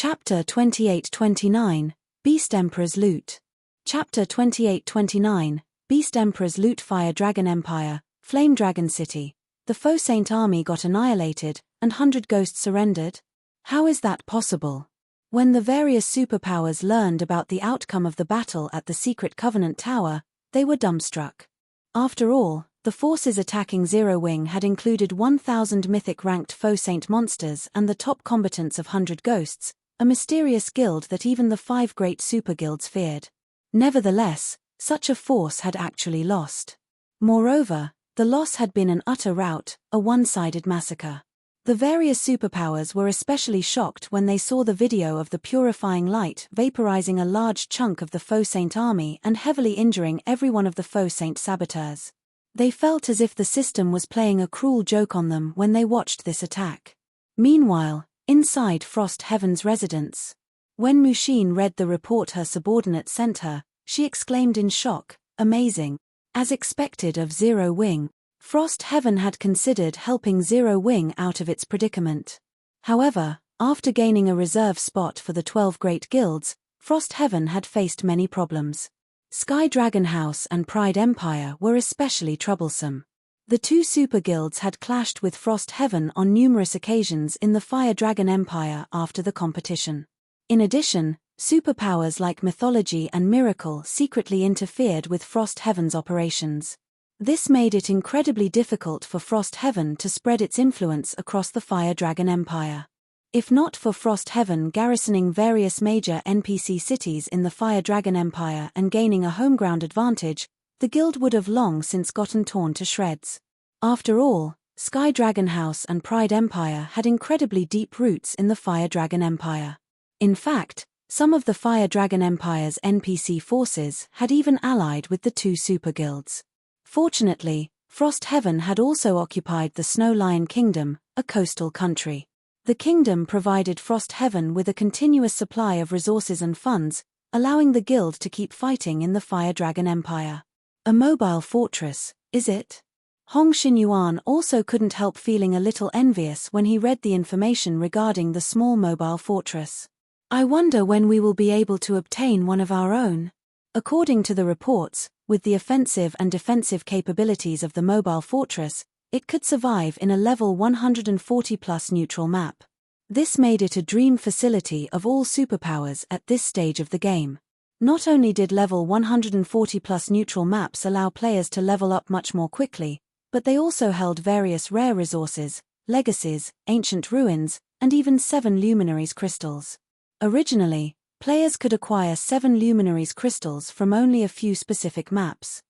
Chapter 28-29, Beast Emperor's Loot. Chapter 28-29, Beast Emperor's Loot. Fire Dragon Empire, Flame Dragon City. The foe Saint army got annihilated, and 100 ghosts surrendered? How is that possible? When the various superpowers learned about the outcome of the battle at the Secret Covenant Tower, they were dumbstruck. After all, the forces attacking Zero Wing had included 1,000 mythic-ranked foe Saint monsters and the top combatants of 100 ghosts, a mysterious guild that even the 5 great super guilds feared. Nevertheless, such a force had actually lost. Moreover, the loss had been an utter rout, a one-sided massacre. The various superpowers were especially shocked when they saw the video of the purifying light vaporizing a large chunk of the foe Saint army and heavily injuring every one of the foe Saint saboteurs. They felt as if the system was playing a cruel joke on them when they watched this attack. Meanwhile, inside Frost Heaven's residence, when Mushin read the report her subordinate sent her, she exclaimed in shock, "Amazing." As expected of Zero Wing, Frost Heaven had considered helping Zero Wing out of its predicament. However, after gaining a reserve spot for the 12 great guilds, Frost Heaven had faced many problems. Sky Dragon House and Pride Empire were especially troublesome. The 2 super guilds had clashed with Frost Heaven on numerous occasions in the Fire Dragon Empire after the competition. In addition, superpowers like Mythology and Miracle secretly interfered with Frost Heaven's operations. This made it incredibly difficult for Frost Heaven to spread its influence across the Fire Dragon Empire. If not for Frost Heaven garrisoning various major NPC cities in the Fire Dragon Empire and gaining a homeground advantage, the guild would have long since gotten torn to shreds. After all, Sky Dragon House and Pride Empire had incredibly deep roots in the Fire Dragon Empire. In fact, some of the Fire Dragon Empire's NPC forces had even allied with the 2 super guilds. Fortunately, Frost Heaven had also occupied the Snow Lion Kingdom, a coastal country. The kingdom provided Frost Heaven with a continuous supply of resources and funds, allowing the guild to keep fighting in the Fire Dragon Empire. A mobile fortress, is it? Hong Xinyuan also couldn't help feeling a little envious when he read the information regarding the small mobile fortress. I wonder when we will be able to obtain one of our own. According to the reports, with the offensive and defensive capabilities of the mobile fortress, it could survive in a level 140+ neutral map. This made it a dream facility of all superpowers at this stage of the game. Not only did level 140+ neutral maps allow players to level up much more quickly, but they also held various rare resources, legacies, ancient ruins, and even 7 luminaries crystals. Originally, players could acquire 7 luminaries crystals from only a few specific maps.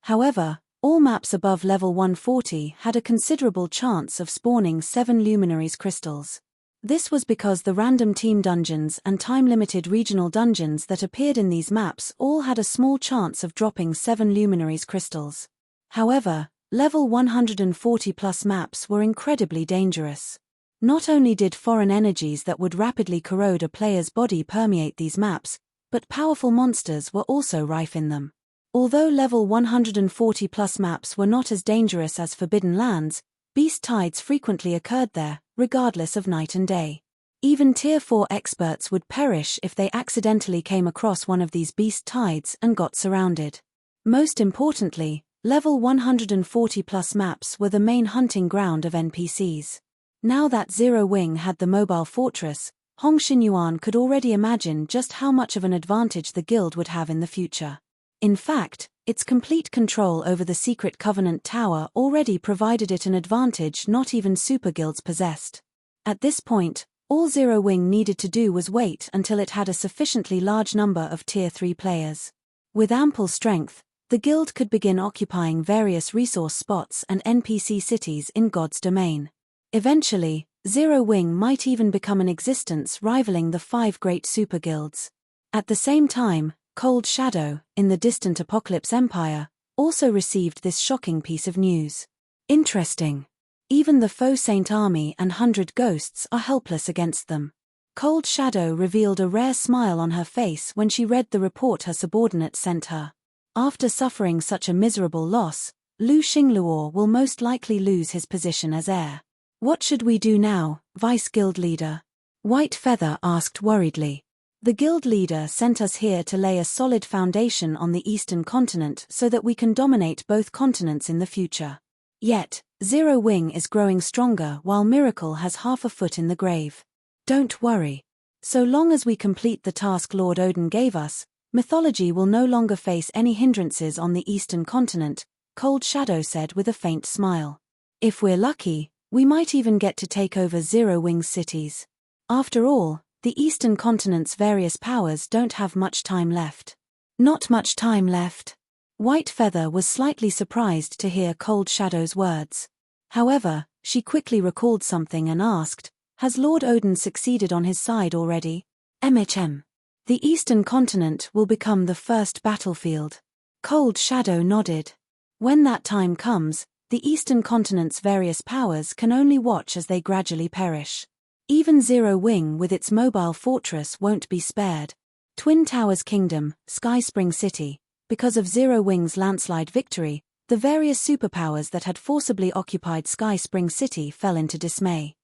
However, all maps above level 140 had a considerable chance of spawning 7 luminaries crystals. This was because the random team dungeons and time-limited regional dungeons that appeared in these maps all had a small chance of dropping 7 luminaries crystals. However, level 140+ maps were incredibly dangerous. Not only did foreign energies that would rapidly corrode a player's body permeate these maps, but powerful monsters were also rife in them. Although level 140+ maps were not as dangerous as Forbidden Lands, beast tides frequently occurred there, regardless of night and day. Even Tier 4 experts would perish if they accidentally came across one of these beast tides and got surrounded. Most importantly, level 140+ maps were the main hunting ground of NPCs. Now that Zero Wing had the mobile fortress, Hong Xinyuan could already imagine just how much of an advantage the guild would have in the future. In fact, its complete control over the Secret Covenant Tower already provided it an advantage not even super guilds possessed. At this point, all Zero Wing needed to do was wait until it had a sufficiently large number of Tier 3 players. With ample strength, the guild could begin occupying various resource spots and NPC cities in God's domain. Eventually, Zero Wing might even become an existence rivaling the 5 great super guilds. At the same time, Cold Shadow, in the distant Apocalypse Empire, also received this shocking piece of news. Interesting. Even the foe Saint army and 100 ghosts are helpless against them. Cold Shadow revealed a rare smile on her face when she read the report her subordinate sent her. After suffering such a miserable loss, Lu Xingluo will most likely lose his position as heir. What should we do now, Vice Guild Leader? White Feather asked worriedly. The guild leader sent us here to lay a solid foundation on the eastern continent so that we can dominate both continents in the future. Yet, Zero Wing is growing stronger while Miracle has half a foot in the grave. Don't worry. So long as we complete the task Lord Odin gave us, mythology will no longer face any hindrances on the eastern continent, Cold Shadow said with a faint smile. If we're lucky, we might even get to take over Zero Wing's cities. After all, the eastern continent's various powers don't have much time left. Not much time left. White Feather was slightly surprised to hear Cold Shadow's words. However, she quickly recalled something and asked, has Lord Odin succeeded on his side already? MHM. The eastern continent will become the first battlefield. Cold Shadow nodded. When that time comes, the eastern continent's various powers can only watch as they gradually perish. Even Zero Wing with its mobile fortress won't be spared. Twin Towers Kingdom, Sky Spring City. Because of Zero Wing's landslide victory, the various superpowers that had forcibly occupied Sky Spring City fell into dismay.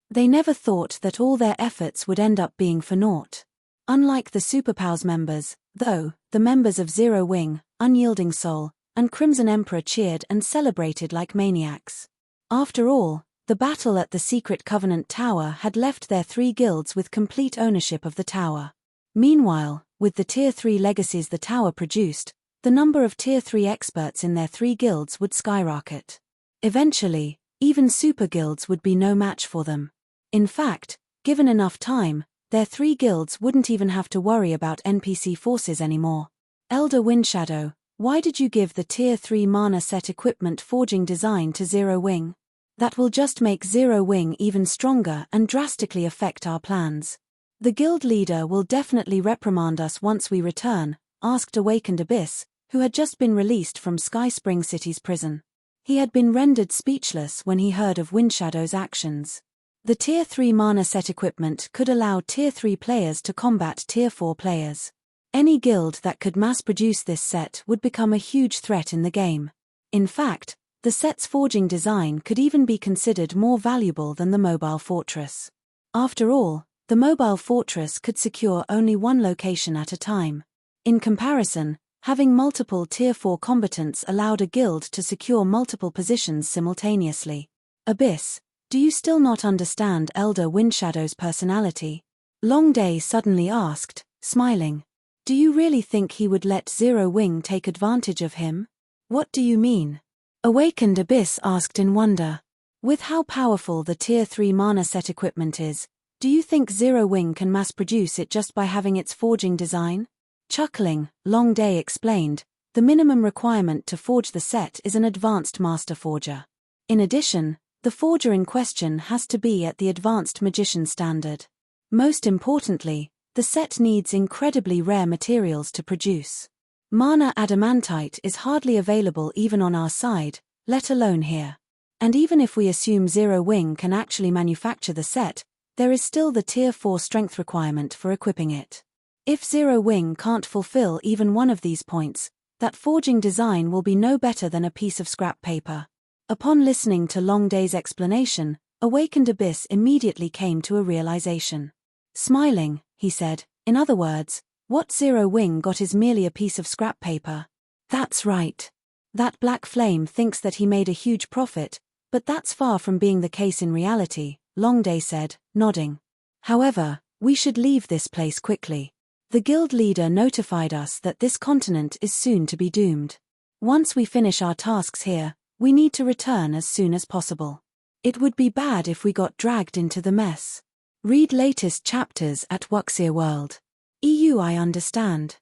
They never thought that all their efforts would end up being for naught. Unlike the Superpowers members, though, the members of Zero Wing, Unyielding Soul, and Crimson Emperor cheered and celebrated like maniacs. After all, the battle at the Secret Covenant Tower had left their 3 guilds with complete ownership of the tower. Meanwhile, with the Tier 3 legacies the tower produced, the number of Tier 3 experts in their 3 guilds would skyrocket. Eventually, even super guilds would be no match for them. In fact, given enough time, their 3 guilds wouldn't even have to worry about NPC forces anymore. Elder Windshadow, why did you give the Tier 3 mana set equipment forging design to Zero Wing? That will just make Zero Wing even stronger and drastically affect our plans. The guild leader will definitely reprimand us once we return, asked Awakened Abyss, who had just been released from Sky Spring City's prison. He had been rendered speechless when he heard of Windshadow's actions. The Tier 3 mana set equipment could allow Tier 3 players to combat Tier 4 players. Any guild that could mass-produce this set would become a huge threat in the game. In fact, the set's forging design could even be considered more valuable than the mobile fortress. After all, the mobile fortress could secure only one location at a time. In comparison, having multiple Tier 4 combatants allowed a guild to secure multiple positions simultaneously. Abyss, do you still not understand Elder Windshadow's personality? Longday suddenly asked, smiling. Do you really think he would let Zero Wing take advantage of him? What do you mean? Awakened Abyss asked in wonder. With how powerful the Tier 3 mana set equipment is, do you think Zero Wing can mass-produce it just by having its forging design? Chuckling, Longday explained, the minimum requirement to forge the set is an advanced master forger. In addition, the forger in question has to be at the advanced magician standard. Most importantly, the set needs incredibly rare materials to produce. Mana adamantite is hardly available even on our side, let alone here. And even if we assume Zero Wing can actually manufacture the set, there is still the Tier 4 strength requirement for equipping it. If Zero Wing can't fulfill even one of these points, that forging design will be no better than a piece of scrap paper. Upon listening to Longday's explanation, Awakened Abyss immediately came to a realization. Smiling, he said, in other words, what Zero Wing got is merely a piece of scrap paper. That's right. That Black Flame thinks that he made a huge profit, but that's far from being the case in reality, Longday said, nodding. However, we should leave this place quickly. The guild leader notified us that this continent is soon to be doomed. Once we finish our tasks here, we need to return as soon as possible. It would be bad if we got dragged into the mess. Read latest chapters at Wuxia World. EU. I understand.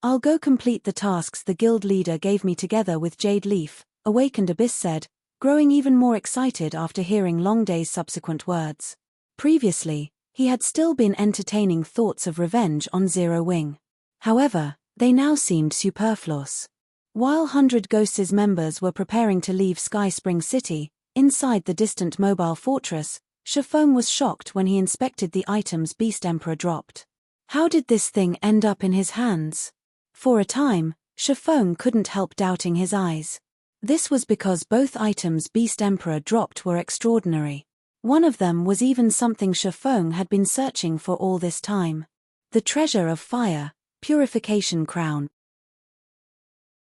I'll go complete the tasks the guild leader gave me together with Jade Leaf, Awakened Abyss said, growing even more excited after hearing Longday's subsequent words. Previously, he had still been entertaining thoughts of revenge on Zero Wing. However, they now seemed superfluous. While 100 Ghosts' members were preparing to leave Sky Spring City, inside the distant mobile fortress, Shifeng was shocked when he inspected the items Beast Emperor dropped. How did this thing end up in his hands? For a time, Shifeng couldn't help doubting his eyes. This was because both items Beast Emperor dropped were extraordinary. One of them was even something Shifeng had been searching for all this time. The Treasure of Fire, Purification Crown.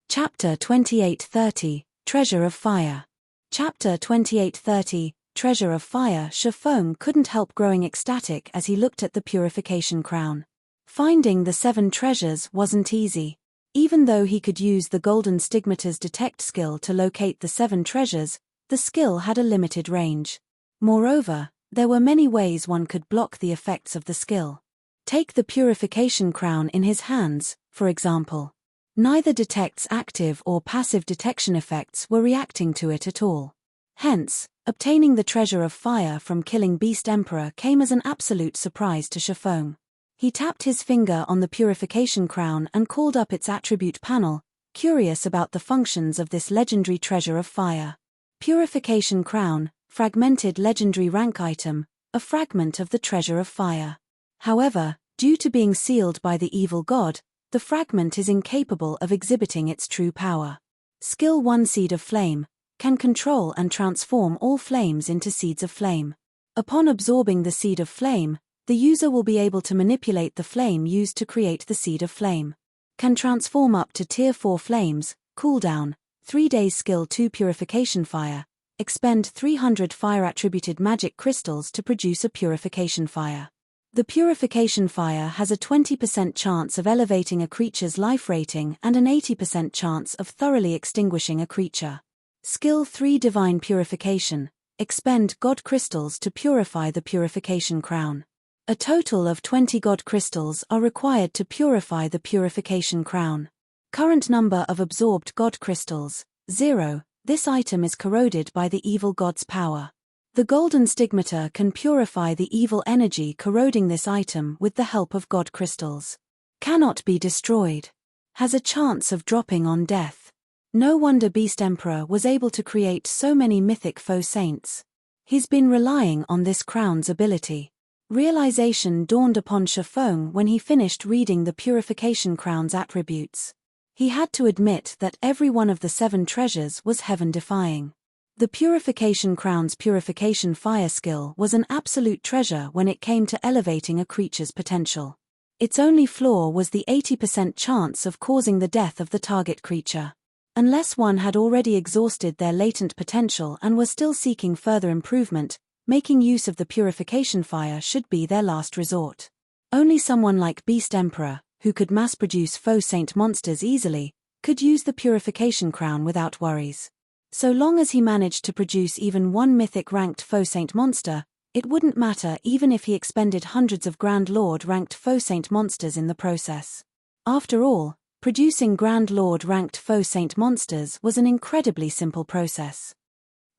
Chapter 2830, Treasure of Fire. Chapter 2830, Treasure of Fire. Shifeng couldn't help growing ecstatic as he looked at the Purification Crown. Finding the 7 treasures wasn't easy. Even though he could use the Golden Stigmata's detect skill to locate the 7 treasures, the skill had a limited range. Moreover, there were many ways one could block the effects of the skill. Take the Purification Crown in his hands, for example. Neither detect's active or passive detection effects were reacting to it at all. Hence, obtaining the Treasure of Fire from killing Beast Emperor came as an absolute surprise to Shifeng. He tapped his finger on the Purification Crown and called up its attribute panel, curious about the functions of this legendary Treasure of Fire. Purification Crown, fragmented legendary rank item, a fragment of the Treasure of Fire. However, due to being sealed by the evil god, the fragment is incapable of exhibiting its true power. Skill 1 Seed of Flame, can control and transform all flames into seeds of flame. Upon absorbing the Seed of Flame, the user will be able to manipulate the flame used to create the Seed of Flame. Can transform up to Tier 4 flames, cooldown, 3 days. Skill 2 Purification Fire, expend 300 fire-attributed magic crystals to produce a Purification Fire. The Purification Fire has a 20% chance of elevating a creature's life rating and an 80% chance of thoroughly extinguishing a creature. Skill 3 Divine Purification, expend God Crystals to purify the Purification Crown. A total of 20 God Crystals are required to purify the Purification Crown. Current number of absorbed God Crystals, 0. This item is corroded by the evil god's power. The Golden Stigmata can purify the evil energy corroding this item with the help of God Crystals. Cannot be destroyed. Has a chance of dropping on death. No wonder Beast Emperor was able to create so many mythic faux saints. He's been relying on this crown's ability. Realization dawned upon Shifeng when he finished reading the Purification Crown's attributes. He had to admit that every one of the 7 treasures was heaven-defying. The Purification Crown's Purification Fire skill was an absolute treasure when it came to elevating a creature's potential. Its only flaw was the 80% chance of causing the death of the target creature. Unless one had already exhausted their latent potential and was still seeking further improvement, making use of the Purification Fire should be their last resort. Only someone like Beast Emperor, who could mass-produce faux saint monsters easily, could use the Purification Crown without worries. So long as he managed to produce even one mythic-ranked faux saint monster, it wouldn't matter even if he expended hundreds of Grand Lord-ranked faux saint monsters in the process. After all, producing Grand Lord-ranked faux saint monsters was an incredibly simple process.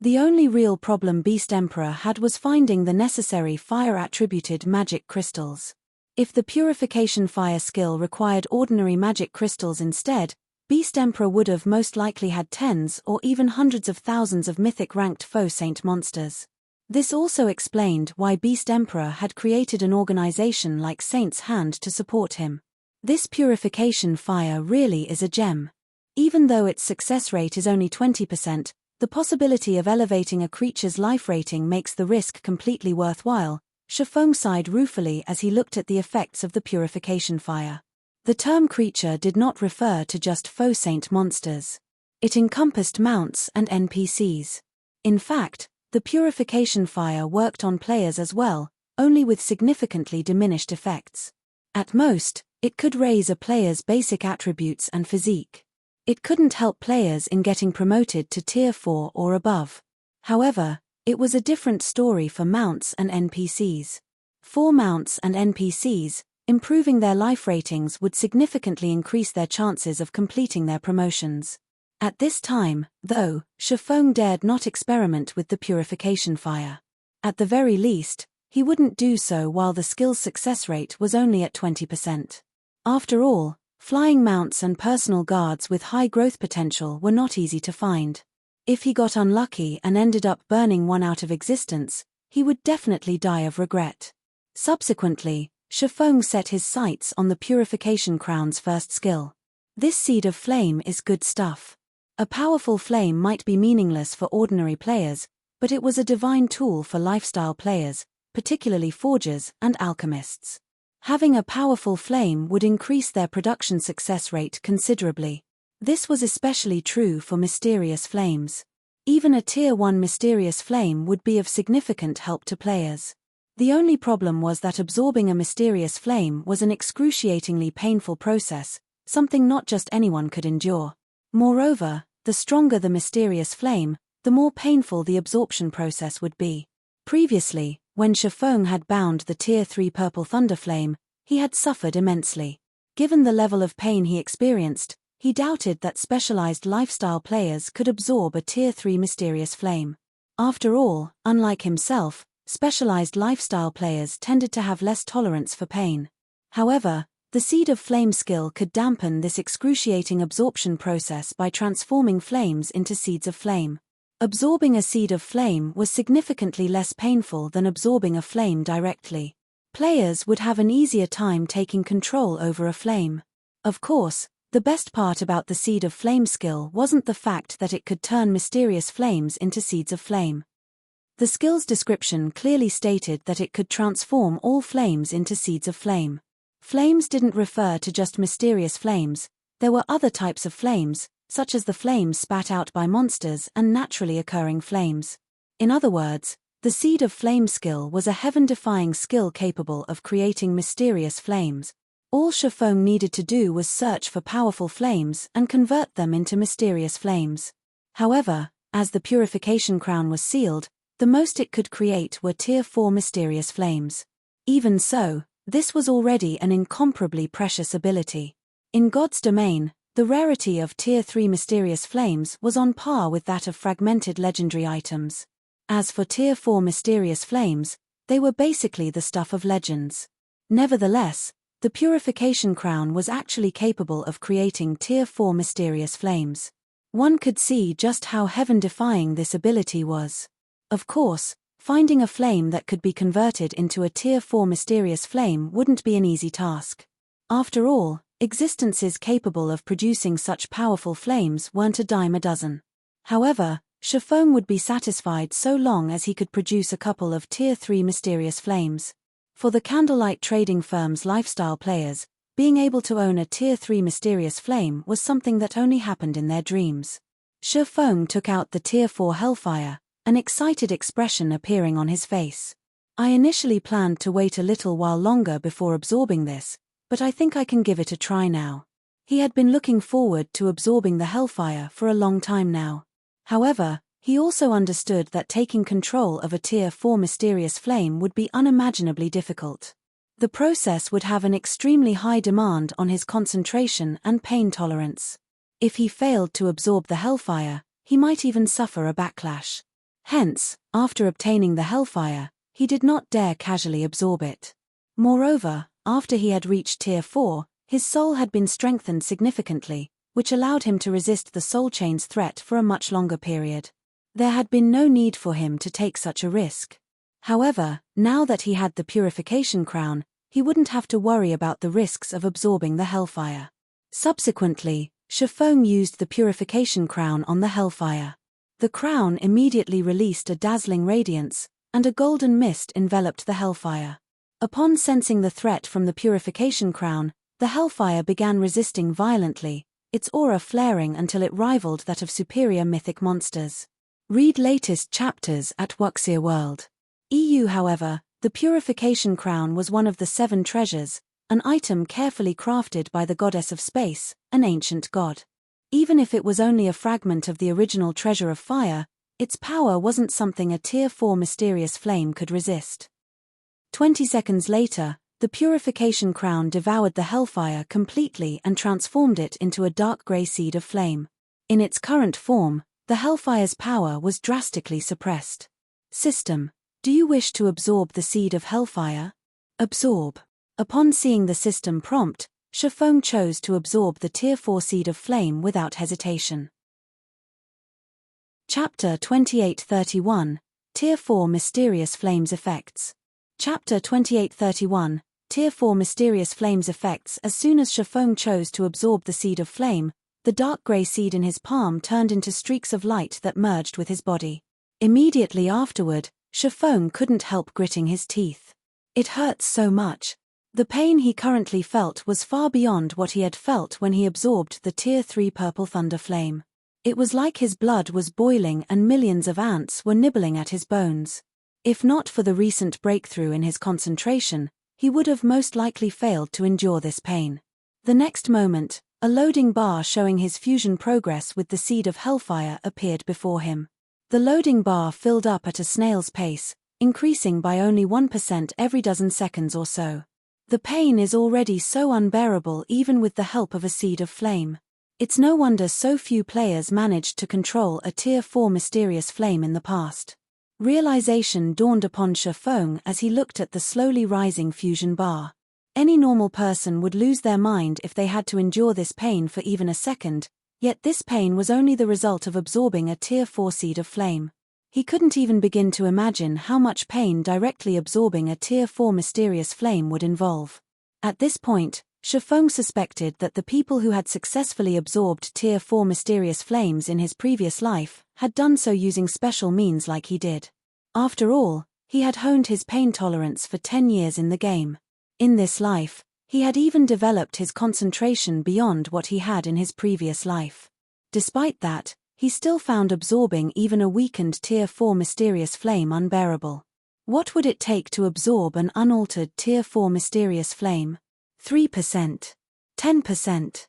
The only real problem Beast Emperor had was finding the necessary fire-attributed magic crystals. If the Purification Fire skill required ordinary magic crystals instead, Beast Emperor would have most likely had tens or even hundreds of thousands of mythic-ranked faux saint monsters. This also explained why Beast Emperor had created an organization like Saint's Hand to support him. This Purification Fire really is a gem. Even though its success rate is only 20%, the possibility of elevating a creature's life rating makes the risk completely worthwhile. Shifeng sighed ruefully as he looked at the effects of the Purification Fire. The term creature did not refer to just faux saint monsters. It encompassed mounts and NPCs. In fact, the Purification Fire worked on players as well, only with significantly diminished effects. At most, it could raise a player's basic attributes and physique. It couldn't help players in getting promoted to Tier 4 or above. However, it was a different story for mounts and NPCs. For mounts and NPCs, improving their life ratings would significantly increase their chances of completing their promotions. At this time, though, Shifeng dared not experiment with the Purification Fire. At the very least, he wouldn't do so while the skill's success rate was only at 20%. After all, flying mounts and personal guards with high growth potential were not easy to find. If he got unlucky and ended up burning one out of existence, he would definitely die of regret. Subsequently, Shifeng set his sights on the Purification Crown's first skill. This Seed of Flame is good stuff. A powerful flame might be meaningless for ordinary players, but it was a divine tool for lifestyle players, particularly forgers and alchemists. Having a powerful flame would increase their production success rate considerably. This was especially true for mysterious flames. Even a Tier 1 mysterious flame would be of significant help to players. The only problem was that absorbing a mysterious flame was an excruciatingly painful process, something not just anyone could endure. Moreover, the stronger the mysterious flame, the more painful the absorption process would be. Previously, when Shifeng had bound the Tier 3 Purple Thunder Flame, he had suffered immensely. Given the level of pain he experienced, he doubted that specialized lifestyle players could absorb a Tier 3 mysterious flame. After all, unlike himself, specialized lifestyle players tended to have less tolerance for pain. However, the Seed of Flame skill could dampen this excruciating absorption process by transforming flames into seeds of flame. Absorbing a seed of flame was significantly less painful than absorbing a flame directly. Players would have an easier time taking control over a flame. Of course, the best part about the Seed of Flame skill wasn't the fact that it could turn mysterious flames into seeds of flame. The skill's description clearly stated that it could transform all flames into seeds of flame. Flames didn't refer to just mysterious flames, there were other types of flames, such as the flames spat out by monsters and naturally occurring flames. In other words, the Seed of Flame skill was a heaven-defying skill capable of creating mysterious flames. All Shifeng needed to do was search for powerful flames and convert them into mysterious flames. However, as the purification crown was sealed, the most it could create were Tier 4 mysterious flames. Even so, this was already an incomparably precious ability. In God's domain, the rarity of Tier 3 mysterious flames was on par with that of fragmented legendary items. As for Tier 4 mysterious flames, they were basically the stuff of legends. Nevertheless, the purification crown was actually capable of creating Tier 4 mysterious flames. One could see just how heaven-defying this ability was. Of course, finding a flame that could be converted into a Tier 4 mysterious flame wouldn't be an easy task. After all, existences capable of producing such powerful flames weren't a dime a dozen. However, Shifeng would be satisfied so long as he could produce a couple of Tier 3 mysterious flames. For the candlelight trading firm's lifestyle players, being able to own a Tier 3 mysterious flame was something that only happened in their dreams. Shifeng took out the Tier 4 Hellfire, an excited expression appearing on his face. I initially planned to wait a little while longer before absorbing this, but I think I can give it a try now. He had been looking forward to absorbing the Hellfire for a long time now. However, he also understood that taking control of a Tier 4 mysterious flame would be unimaginably difficult. The process would have an extremely high demand on his concentration and pain tolerance. If he failed to absorb the Hellfire, he might even suffer a backlash. Hence, after obtaining the Hellfire, he did not dare casually absorb it. Moreover, after he had reached Tier 4, his soul had been strengthened significantly, which allowed him to resist the Soul Chain's threat for a much longer period. There had been no need for him to take such a risk. However, now that he had the Purification Crown, he wouldn't have to worry about the risks of absorbing the Hellfire. Subsequently, Shifeng used the Purification Crown on the Hellfire. The crown immediately released a dazzling radiance, and a golden mist enveloped the Hellfire. Upon sensing the threat from the Purification Crown, the Hellfire began resisting violently, its aura flaring until it rivaled that of superior mythic monsters. Read latest chapters at Wuxia World. EU. However, the Purification Crown was one of the 7 treasures, an item carefully crafted by the goddess of space, an ancient god. Even if it was only a fragment of the original treasure of fire, its power wasn't something a Tier 4 mysterious flame could resist. 20 seconds later, the Purification Crown devoured the Hellfire completely and transformed it into a dark grey seed of flame. In its current form, the Hellfire's power was drastically suppressed. System: do you wish to absorb the seed of Hellfire? Absorb. Upon seeing the system prompt, Shifeng chose to absorb the Tier 4 seed of flame without hesitation. Chapter 2831, Tier 4 Mysterious Flames Effects. Chapter 2831, Tier 4 Mysterious Flames Effects. As soon as Shifeng chose to absorb the seed of flame, the dark grey seed in his palm turned into streaks of light that merged with his body. Immediately afterward, Shifeng couldn't help gritting his teeth. It hurts so much. The pain he currently felt was far beyond what he had felt when he absorbed the Tier 3 Purple Thunder Flame. It was like his blood was boiling and millions of ants were nibbling at his bones. If not for the recent breakthrough in his concentration, he would have most likely failed to endure this pain. The next moment, a loading bar showing his fusion progress with the Seed of Hellfire appeared before him. The loading bar filled up at a snail's pace, increasing by only 1% every dozen seconds or so. The pain is already so unbearable even with the help of a Seed of Flame. It's no wonder so few players managed to control a Tier 4 mysterious flame in the past. Realization dawned upon Shifeng as he looked at the slowly rising fusion bar. Any normal person would lose their mind if they had to endure this pain for even a second, yet this pain was only the result of absorbing a Tier 4 Seed of Flame. He couldn't even begin to imagine how much pain directly absorbing a Tier 4 mysterious flame would involve. At this point, Shifeng suspected that the people who had successfully absorbed Tier 4 mysterious flames in his previous life had done so using special means like he did. After all, he had honed his pain tolerance for 10 years in the game. In this life, he had even developed his concentration beyond what he had in his previous life. Despite that, he still found absorbing even a weakened Tier 4 mysterious flame unbearable. What would it take to absorb an unaltered Tier 4 mysterious flame? 3%, 10%,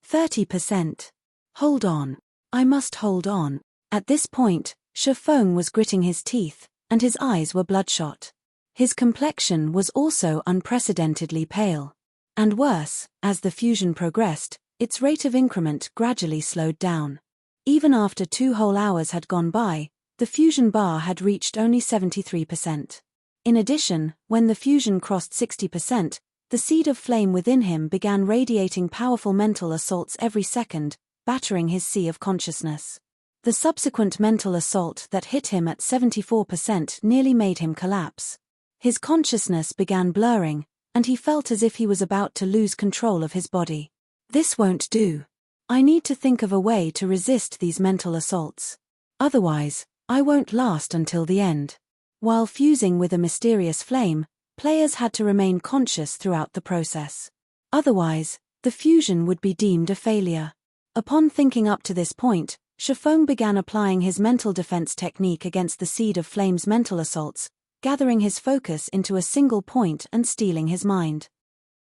30%. Hold on. I must hold on. At this point, Shifeng was gritting his teeth, and his eyes were bloodshot. His complexion was also unprecedentedly pale. And worse, as the fusion progressed, its rate of increment gradually slowed down. Even after 2 whole hours had gone by, the fusion bar had reached only 73%. In addition, when the fusion crossed 60%, the Seed of Flame within him began radiating powerful mental assaults every second, battering his sea of consciousness. The subsequent mental assault that hit him at 74% nearly made him collapse. His consciousness began blurring, and he felt as if he was about to lose control of his body. This won't do. I need to think of a way to resist these mental assaults. Otherwise, I won't last until the end. While fusing with a mysterious flame, players had to remain conscious throughout the process. Otherwise, the fusion would be deemed a failure. Upon thinking up to this point, Shifeng began applying his mental defense technique against the Seed of Flame's mental assaults, gathering his focus into a single point and stealing his mind.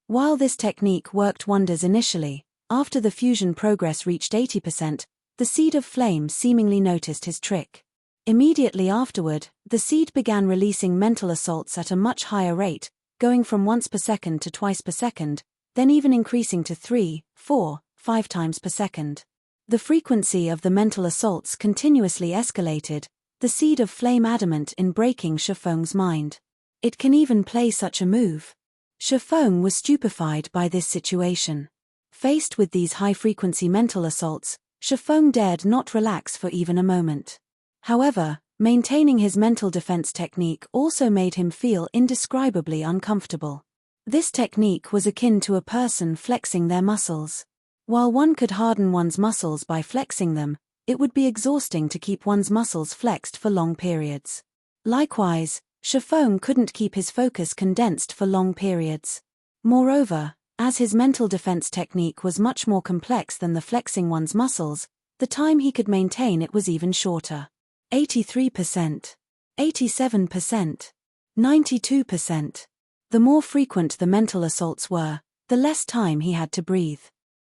While this technique worked wonders initially, after the fusion progress reached 80%, the Seed of Flame seemingly noticed his trick. Immediately afterward, the Seed began releasing mental assaults at a much higher rate, going from once per second to twice per second, then even increasing to 3, 4, 5 times per second. The frequency of the mental assaults continuously escalated, the Seed of Flame adamant in breaking Shifeng's mind. It can even play such a move. Shifeng was stupefied by this situation. Faced with these high-frequency mental assaults, Shifeng dared not relax for even a moment. However, maintaining his mental defense technique also made him feel indescribably uncomfortable. This technique was akin to a person flexing their muscles. While one could harden one's muscles by flexing them, it would be exhausting to keep one's muscles flexed for long periods. Likewise, Shifeng couldn't keep his focus condensed for long periods. Moreover, as his mental defense technique was much more complex than the flexing one's muscles, the time he could maintain it was even shorter. 83%, 87%, 92%. The more frequent the mental assaults were, the less time he had to breathe.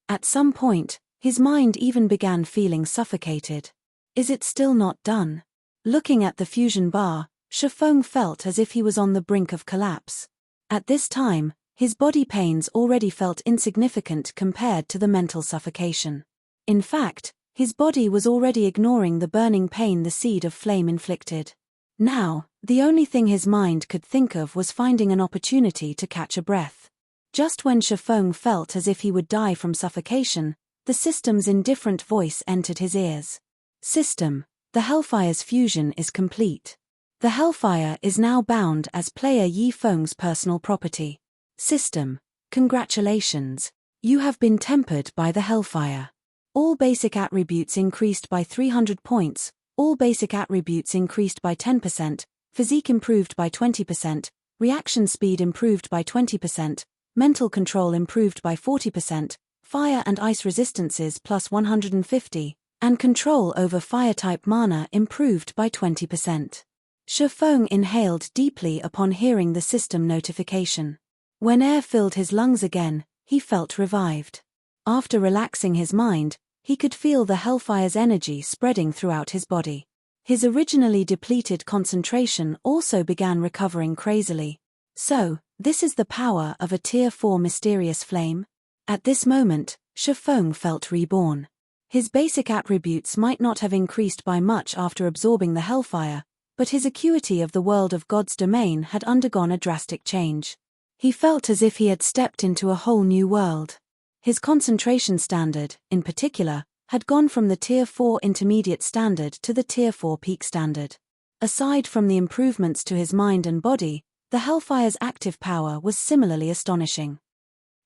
At some point, his mind even began feeling suffocated. Is it still not done? Looking at the fusion bar, Shifeng felt as if he was on the brink of collapse. At this time, his body pains already felt insignificant compared to the mental suffocation. In fact, his body was already ignoring the burning pain the Seed of Flame inflicted. Now, the only thing his mind could think of was finding an opportunity to catch a breath. Just when Shifeng felt as if he would die from suffocation, the system's indifferent voice entered his ears. System, the Hellfire's fusion is complete. The Hellfire is now bound as player Yifeng's personal property. System, congratulations. You have been tempered by the Hellfire. All basic attributes increased by 300 points, All basic attributes increased by 10%, physique improved by 20%, reaction speed improved by 20%, mental control improved by 40%, fire and ice resistances plus 150, and control over fire-type mana improved by 20%. Shifeng inhaled deeply upon hearing the system notification. When air filled his lungs again, he felt revived. After relaxing his mind, he could feel the Hellfire's energy spreading throughout his body. His originally depleted concentration also began recovering crazily. So, this is the power of a Tier 4 mysterious flame? At this moment, Shifeng felt reborn. His basic attributes might not have increased by much after absorbing the Hellfire, but his acuity of the world of God's domain had undergone a drastic change. He felt as if he had stepped into a whole new world. His concentration standard, in particular, had gone from the Tier 4 intermediate standard to the Tier 4 peak standard. Aside from the improvements to his mind and body, the Hellfire's active power was similarly astonishing.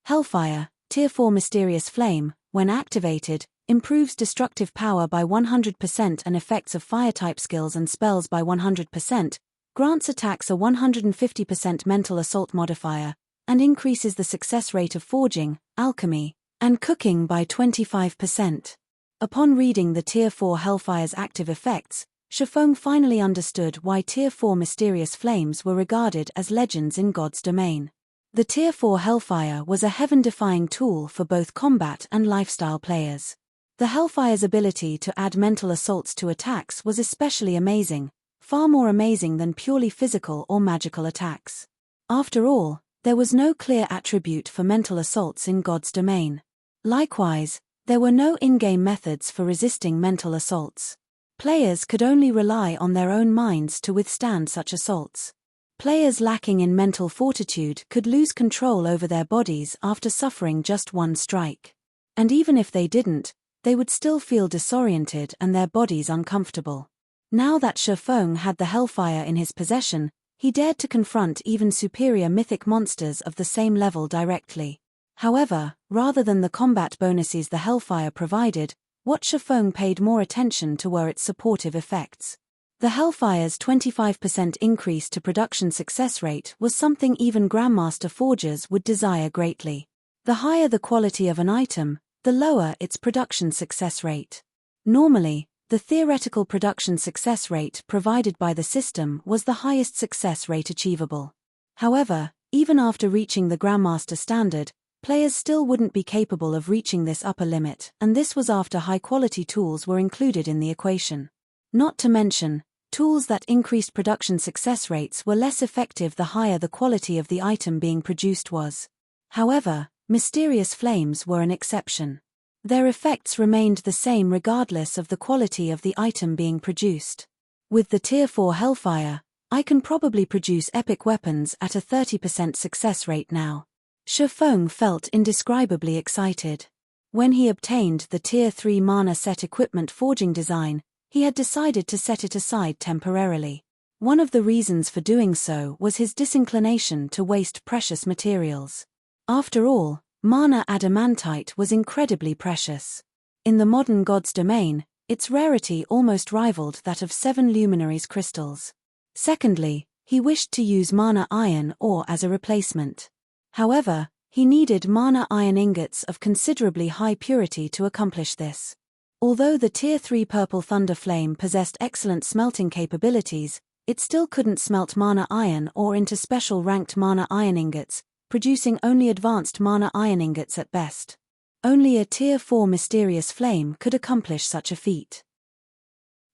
Hellfire, Tier 4 Mysterious Flame, when activated, improves destructive power by 100% and effects of fire-type skills and spells by 100%, grants attacks a 150% mental assault modifier, and increases the success rate of forging, alchemy, and cooking by 25%. Upon reading the Tier 4 Hellfire's active effects, Shifeng finally understood why Tier 4 Mysterious Flames were regarded as legends in God's domain. The Tier 4 Hellfire was a heaven-defying tool for both combat and lifestyle players. The Hellfire's ability to add mental assaults to attacks was especially amazing, far more amazing than purely physical or magical attacks. After all, there was no clear attribute for mental assaults in God's domain. Likewise, there were no in-game methods for resisting mental assaults. Players could only rely on their own minds to withstand such assaults. Players lacking in mental fortitude could lose control over their bodies after suffering just one strike. And even if they didn't, they would still feel disoriented and their bodies uncomfortable. Now that Shifeng had the Hellfire in his possession, he dared to confront even superior mythic monsters of the same level directly. However, rather than the combat bonuses the Hellfire provided, what Shifeng paid more attention to were its supportive effects. The Hellfire's 25% increase to production success rate was something even Grandmaster Forgers would desire greatly. The higher the quality of an item, the lower its production success rate. Normally, the theoretical production success rate provided by the system was the highest success rate achievable. However, even after reaching the Grandmaster standard, players still wouldn't be capable of reaching this upper limit, and this was after high-quality tools were included in the equation. Not to mention, tools that increased production success rates were less effective the higher the quality of the item being produced was. However, Mysterious Flames were an exception. Their effects remained the same regardless of the quality of the item being produced. With the Tier 4 Hellfire, I can probably produce epic weapons at a 30% success rate now. Shifeng felt indescribably excited. When he obtained the Tier 3 mana set equipment forging design, he had decided to set it aside temporarily. One of the reasons for doing so was his disinclination to waste precious materials. After all, mana adamantite was incredibly precious. In the modern God's domain, its rarity almost rivaled that of 7 luminaries crystals. Secondly, he wished to use mana iron ore as a replacement. However, he needed mana iron ingots of considerably high purity to accomplish this. Although the Tier 3 Purple Thunder Flame possessed excellent smelting capabilities, it still couldn't smelt mana iron ore into special ranked mana iron ingots, producing only advanced mana iron ingots at best. Only a Tier 4 Mysterious Flame could accomplish such a feat.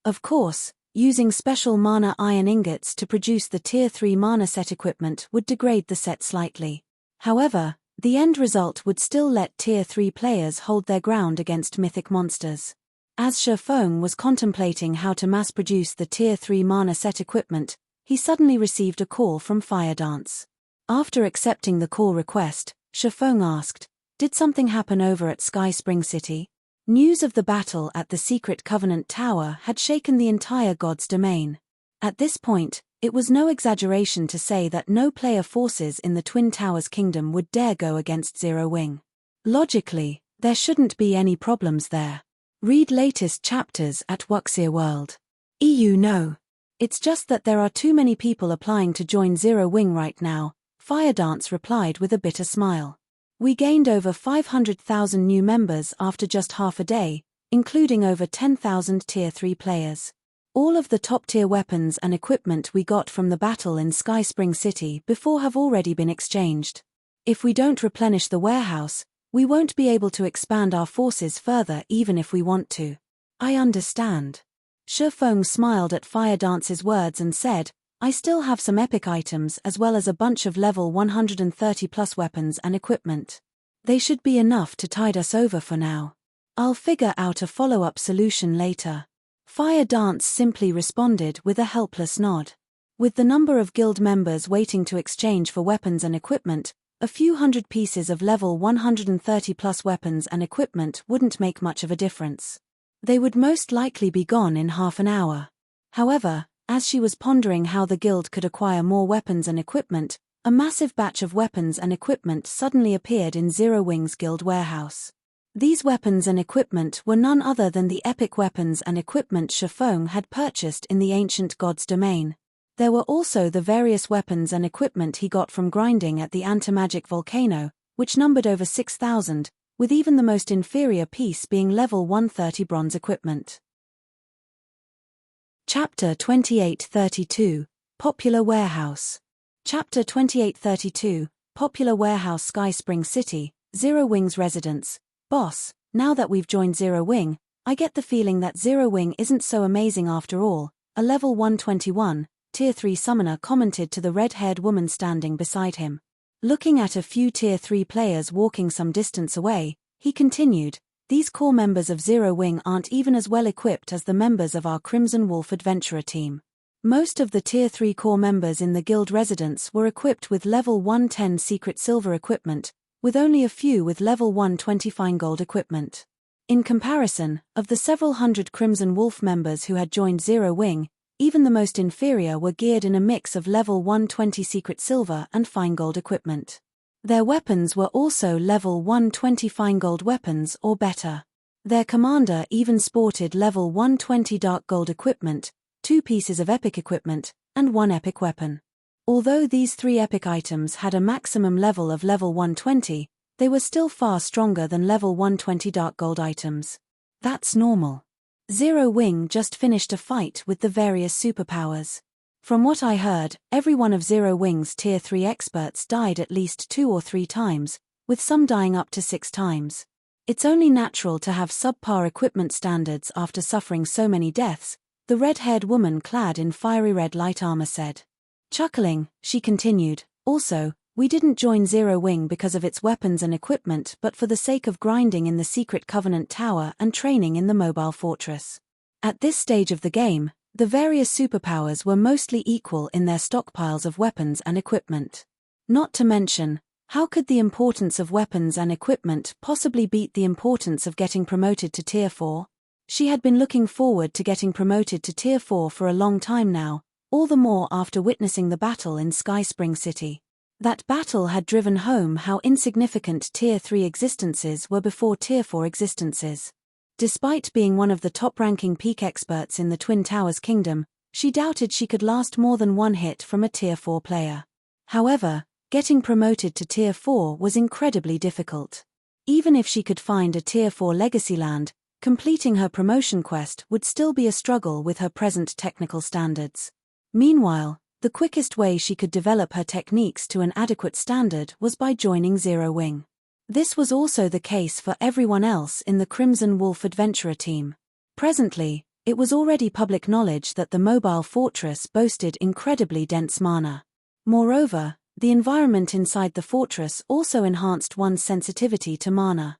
Of course, using special mana iron ingots to produce the Tier 3 mana set equipment would degrade the set slightly. However, the end result would still let Tier 3 players hold their ground against mythic monsters. As Shifeng was contemplating how to mass-produce the Tier 3 mana set equipment, he suddenly received a call from Fire Dance. After accepting the call request, Shifeng asked, "Did something happen over at Sky Spring City?" News of the battle at the Secret Covenant Tower had shaken the entire God's domain. At this point, it was no exaggeration to say that no player forces in the Twin Towers Kingdom would dare go against Zero Wing. Logically, there shouldn't be any problems there. Read latest chapters at Wuxia World. No. It's just that there are too many people applying to join Zero Wing right now, Fire Dance replied with a bitter smile. We gained over 500,000 new members after just half a day, including over 10,000 Tier 3 players. All of the top-tier weapons and equipment we got from the battle in Sky Spring City before have already been exchanged. If we don't replenish the warehouse, we won't be able to expand our forces further even if we want to. I understand. Shi Feng smiled at Fire Dance's words and said, I still have some epic items as well as a bunch of level 130 plus weapons and equipment. They should be enough to tide us over for now. I'll figure out a follow-up solution later. Fire Dance simply responded with a helpless nod. With the number of guild members waiting to exchange for weapons and equipment, a few hundred pieces of level 130 plus weapons and equipment wouldn't make much of a difference. They would most likely be gone in half an hour. However, as she was pondering how the guild could acquire more weapons and equipment, a massive batch of weapons and equipment suddenly appeared in Zero Wing's guild warehouse. These weapons and equipment were none other than the epic weapons and equipment Shi Feng had purchased in the ancient god's domain. There were also the various weapons and equipment he got from grinding at the anti-magic volcano, which numbered over 6,000, with even the most inferior piece being level 130 bronze equipment. Chapter 2832, Popular Warehouse. Chapter 2832, Popular Warehouse Sky Spring City, Zero Wing's residence. Boss, now that we've joined Zero Wing, I get the feeling that Zero Wing isn't so amazing after all, a level 121, Tier 3 summoner commented to the red-haired woman standing beside him. Looking at a few Tier 3 players walking some distance away, he continued, these core members of Zero Wing aren't even as well equipped as the members of our Crimson Wolf Adventurer team. Most of the Tier 3 core members in the guild residence were equipped with level 110 secret silver equipment, with only a few with level 120 fine gold equipment. In comparison, of the several hundred Crimson Wolf members who had joined Zero Wing, even the most inferior were geared in a mix of level 120 secret silver and fine gold equipment. Their weapons were also level 120 fine gold weapons or better. Their commander even sported level 120 dark gold equipment, 2 pieces of epic equipment, and 1 epic weapon. Although these 3 epic items had a maximum level of level 120, they were still far stronger than level 120 dark gold items. That's normal. Zero Wing just finished a fight with the various superpowers. From what I heard, every one of Zero Wing's Tier 3 experts died at least 2 or 3 times, with some dying up to 6 times. It's only natural to have subpar equipment standards after suffering so many deaths, the red-haired woman clad in fiery red light armor said. Chuckling, she continued, also, we didn't join Zero Wing because of its weapons and equipment but for the sake of grinding in the Secret Covenant Tower and training in the Mobile Fortress. At this stage of the game, the various superpowers were mostly equal in their stockpiles of weapons and equipment. Not to mention, how could the importance of weapons and equipment possibly beat the importance of getting promoted to Tier 4? She had been looking forward to getting promoted to Tier 4 for a long time now, all the more after witnessing the battle in Sky Spring City. That battle had driven home how insignificant Tier 3 existences were before Tier 4 existences. Despite being one of the top-ranking peak experts in the Twin Towers Kingdom, she doubted she could last more than one hit from a Tier 4 player. However, getting promoted to Tier 4 was incredibly difficult. Even if she could find a Tier 4 legacy land, completing her promotion quest would still be a struggle with her present technical standards. Meanwhile, the quickest way she could develop her techniques to an adequate standard was by joining Zero Wing. This was also the case for everyone else in the Crimson Wolf Adventurer team. Presently, it was already public knowledge that the Mobile Fortress boasted incredibly dense mana. Moreover, the environment inside the fortress also enhanced one's sensitivity to mana.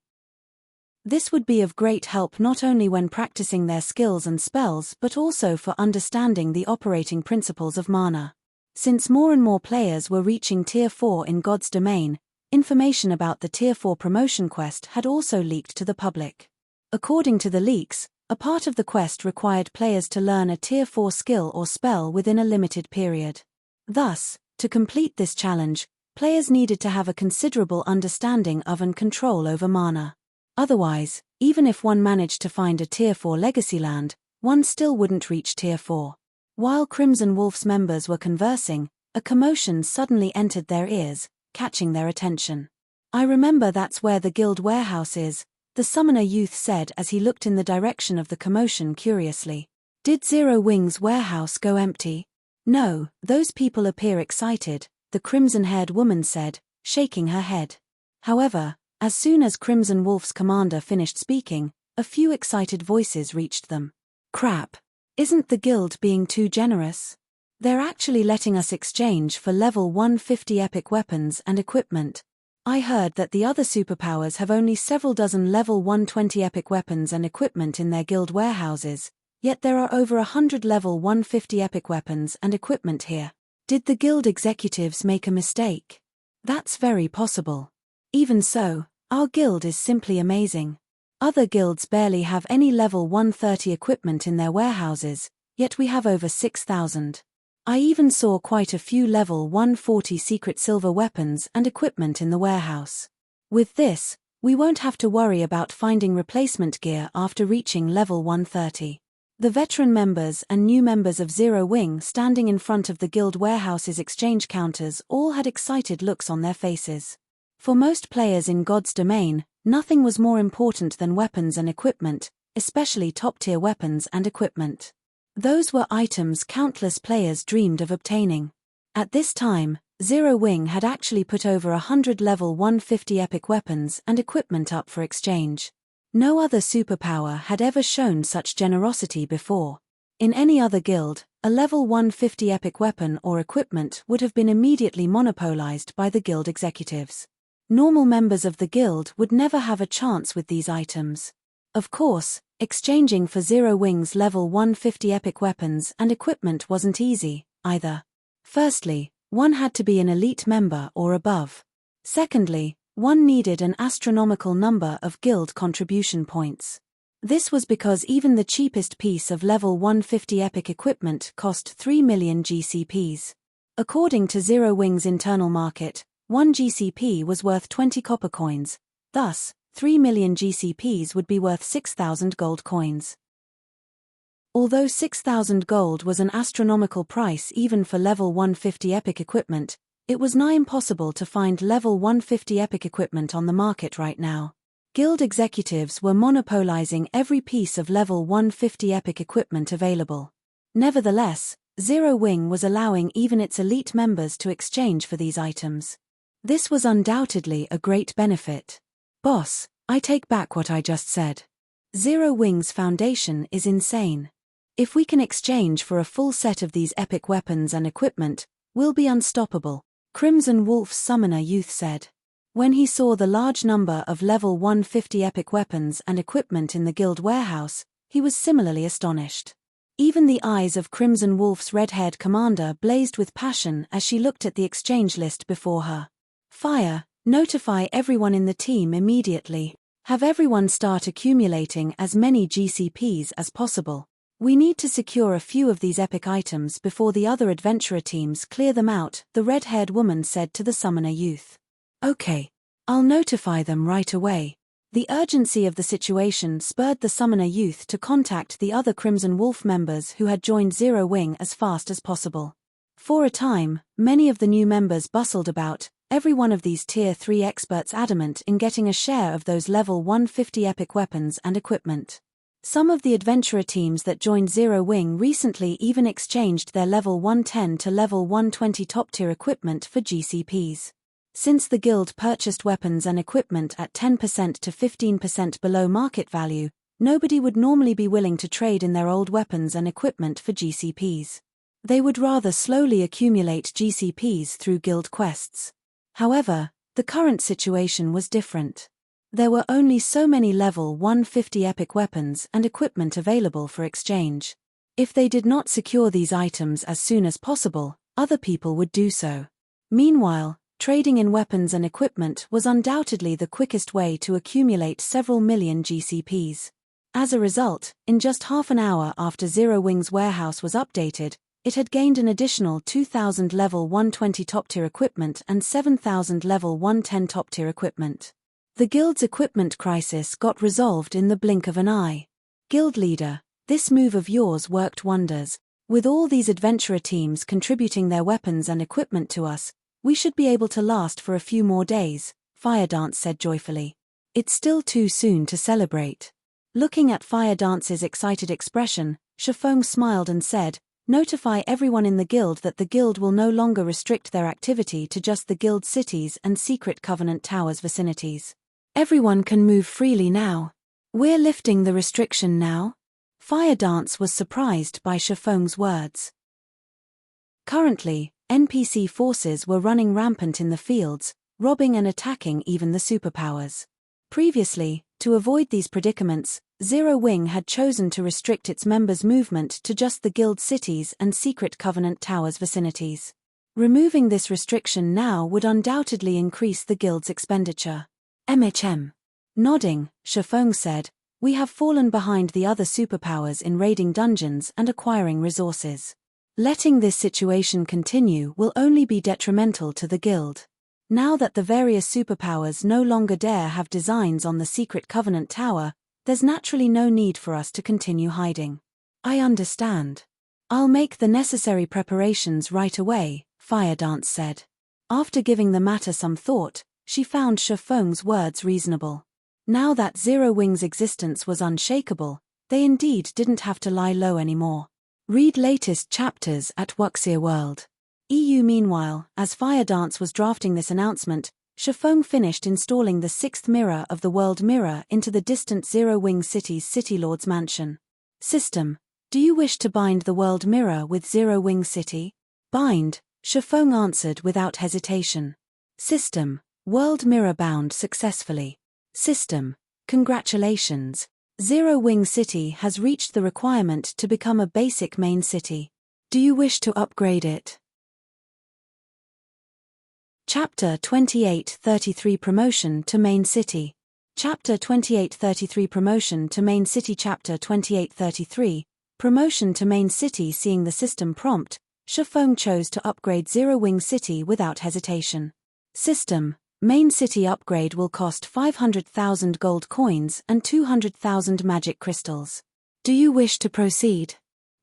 This would be of great help not only when practicing their skills and spells but also for understanding the operating principles of mana. Since more and more players were reaching Tier 4 in God's Domain, information about the Tier 4 promotion quest had also leaked to the public. According to the leaks, a part of the quest required players to learn a Tier 4 skill or spell within a limited period. Thus, to complete this challenge, players needed to have a considerable understanding of and control over mana. Otherwise, even if one managed to find a Tier 4 legacy land, one still wouldn't reach Tier 4. While Crimson Wolf's members were conversing, a commotion suddenly entered their ears, catching their attention. "I remember that's where the guild warehouse is," the summoner youth said as he looked in the direction of the commotion curiously. "Did Zero Wing's warehouse go empty?" "No, those people appear excited," the crimson-haired woman said, shaking her head. However, as soon as Crimson Wolf's commander finished speaking, a few excited voices reached them. "Crap. Isn't the guild being too generous? They're actually letting us exchange for level 150 epic weapons and equipment. I heard that the other superpowers have only several dozen level 120 epic weapons and equipment in their guild warehouses, yet there are over 100 level 150 epic weapons and equipment here. Did the guild executives make a mistake? That's very possible. Even so, our guild is simply amazing. Other guilds barely have any level 130 equipment in their warehouses, yet we have over 6,000. I even saw quite a few level 140 secret silver weapons and equipment in the warehouse. With this, we won't have to worry about finding replacement gear after reaching level 130. The veteran members and new members of Zero Wing standing in front of the guild warehouse's exchange counters all had excited looks on their faces. For most players in God's domain, nothing was more important than weapons and equipment, especially top-tier weapons and equipment. Those were items countless players dreamed of obtaining. At this time, Zero Wing had actually put over 100 level 150 epic weapons and equipment up for exchange. No other superpower had ever shown such generosity before. In any other guild, a level 150 epic weapon or equipment would have been immediately monopolized by the guild executives. Normal members of the guild would never have a chance with these items. Of course, exchanging for Zero Wing's level 150 epic weapons and equipment wasn't easy, either. Firstly, one had to be an elite member or above. Secondly, one needed an astronomical number of guild contribution points. This was because even the cheapest piece of level 150 epic equipment cost 3 million GCPs. According to Zero Wing's internal market, 1 GCP was worth 20 copper coins, thus, 3 million GCPs would be worth 6,000 gold coins. Although 6,000 gold was an astronomical price even for level 150 epic equipment, it was nigh impossible to find level 150 epic equipment on the market right now. Guild executives were monopolizing every piece of level 150 epic equipment available. Nevertheless, Zero Wing was allowing even its elite members to exchange for these items. This was undoubtedly a great benefit. "Boss, I take back what I just said. Zero Wing's foundation is insane. If we can exchange for a full set of these epic weapons and equipment, we'll be unstoppable," Crimson Wolf's summoner youth said. When he saw the large number of level 150 epic weapons and equipment in the guild warehouse, he was similarly astonished. Even the eyes of Crimson Wolf's red-haired commander blazed with passion as she looked at the exchange list before her. "Fire, notify everyone in the team immediately. Have everyone start accumulating as many GCPs as possible. We need to secure a few of these epic items before the other adventurer teams clear them out," the red-haired woman said to the summoner youth. "Okay. I'll notify them right away." The urgency of the situation spurred the summoner youth to contact the other Crimson Wolf members who had joined Zero Wing as fast as possible. For a time, many of the new members bustled about, every one of these Tier 3 experts adamant in getting a share of those level 150 epic weapons and equipment. Some of the adventurer teams that joined Zero Wing recently even exchanged their level 110 to level 120 top-tier equipment for GCPs. Since the guild purchased weapons and equipment at 10% to 15% below market value, nobody would normally be willing to trade in their old weapons and equipment for GCPs. They would rather slowly accumulate GCPs through guild quests. However, the current situation was different. There were only so many level 150 epic weapons and equipment available for exchange. If they did not secure these items as soon as possible, other people would do so. Meanwhile, trading in weapons and equipment was undoubtedly the quickest way to accumulate several million GCPs. As a result, in just half an hour after Zero Wing's warehouse was updated, it had gained an additional 2,000 level 120 top-tier equipment and 7,000 level 110 top-tier equipment. The guild's equipment crisis got resolved in the blink of an eye. Guild leader, This move of yours worked wonders. With all these adventurer teams contributing their weapons and equipment to us, we should be able to last for a few more days, Fire Dance said joyfully. It's still too soon to celebrate. Looking at Fire Dance's excited expression, Shifeng smiled and said, notify everyone in the guild that the guild will no longer restrict their activity to just the guild cities and secret covenant towers vicinities. Everyone can move freely now. We're lifting the restriction now? Fire Dance was surprised by Shifeng's words. Currently, NPC forces were running rampant in the fields, robbing and attacking even the superpowers. Previously, to avoid these predicaments, Zero Wing had chosen to restrict its members' movement to just the guild cities and secret covenant towers vicinities. Removing this restriction now would undoubtedly increase the guild's expenditure. Nodding, Shifeng said, we have fallen behind the other superpowers in raiding dungeons and acquiring resources. Letting this situation continue will only be detrimental to the guild. Now that the various superpowers no longer dare have designs on the secret covenant tower, there's naturally no need for us to continue hiding. I understand. I'll make the necessary preparations right away, Fire Dance said. After giving the matter some thought, she found Shifeng's words reasonable. Now that Zero Wing's existence was unshakable, they indeed didn't have to lie low anymore. Read latest chapters at Wuxia World. EU. Meanwhile, as Fire Dance was drafting this announcement, Shifeng finished installing the 6th mirror of the World Mirror into the distant Zero Wing City's City Lord's mansion. System: do you wish to bind the World Mirror with Zero Wing City? Bind, Shifeng answered without hesitation. System: World Mirror bound successfully. System: congratulations. Zero Wing City has reached the requirement to become a basic main city. Do you wish to upgrade it? Chapter 28-33 Promotion to Main City. Chapter 28-33 Promotion to Main City. Chapter 28-33 Promotion to Main City. Seeing the system prompt, Shifeng chose to upgrade Zero Wing City without hesitation. System: Main City upgrade will cost 500,000 gold coins and 200,000 magic crystals. Do you wish to proceed?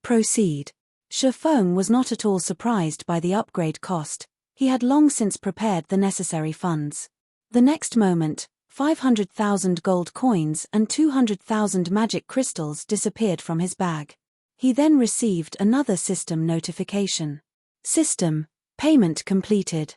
Proceed. Shifeng was not at all surprised by the upgrade cost. He had long since prepared the necessary funds. The next moment, 500,000 gold coins and 200,000 magic crystals disappeared from his bag. He then received another system notification. System: payment completed.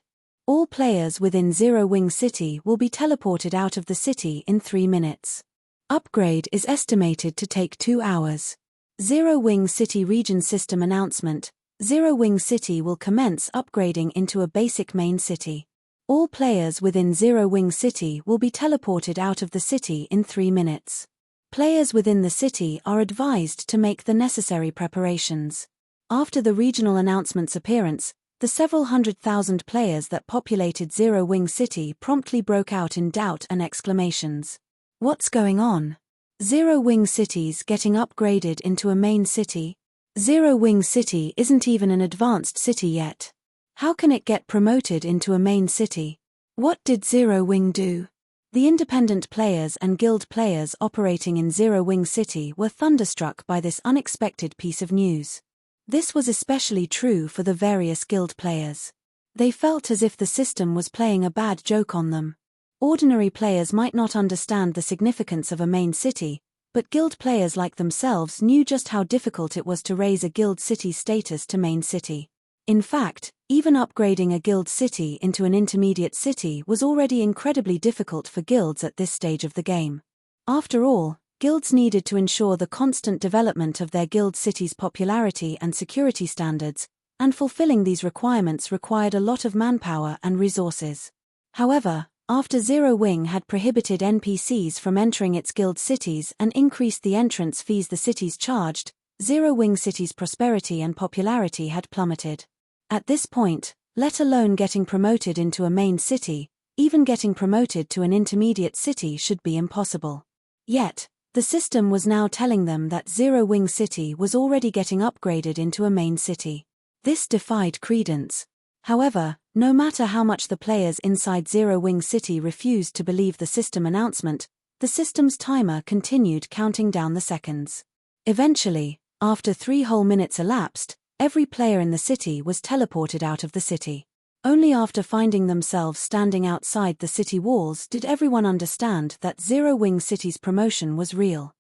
All players within Zero Wing City will be teleported out of the city in 3 minutes. Upgrade is estimated to take 2 hours. Zero Wing City Region System Announcement: Zero Wing City will commence upgrading into a basic main city. All players within Zero Wing City will be teleported out of the city in 3 minutes. Players within the city are advised to make the necessary preparations. After the regional announcement's appearance, the several 100,000 players that populated Zero Wing City promptly broke out in doubt and exclamations. What's going on? Zero Wing City's getting upgraded into a main city? Zero Wing City isn't even an advanced city yet. How can it get promoted into a main city? What did Zero Wing do? The independent players and guild players operating in Zero Wing City were thunderstruck by this unexpected piece of news. This was especially true for the various guild players. They felt as if the system was playing a bad joke on them. Ordinary players might not understand the significance of a main city, but guild players like themselves knew just how difficult it was to raise a guild city status to main city. In fact, even upgrading a guild city into an intermediate city was already incredibly difficult for guilds at this stage of the game. After all, guilds needed to ensure the constant development of their guild city's popularity and security standards, and fulfilling these requirements required a lot of manpower and resources. However, after Zero Wing had prohibited NPCs from entering its guild cities and increased the entrance fees the cities charged, Zero Wing City's prosperity and popularity had plummeted. At this point, let alone getting promoted into a main city, even getting promoted to an intermediate city should be impossible. Yet, the system was now telling them that Zero Wing City was already getting upgraded into a main city. This defied credence. However, no matter how much the players inside Zero Wing City refused to believe the system announcement, the system's timer continued counting down the seconds. Eventually, after 3 whole minutes elapsed, every player in the city was teleported out of the city. Only after finding themselves standing outside the city walls did everyone understand that Zero Wing City's promotion was real.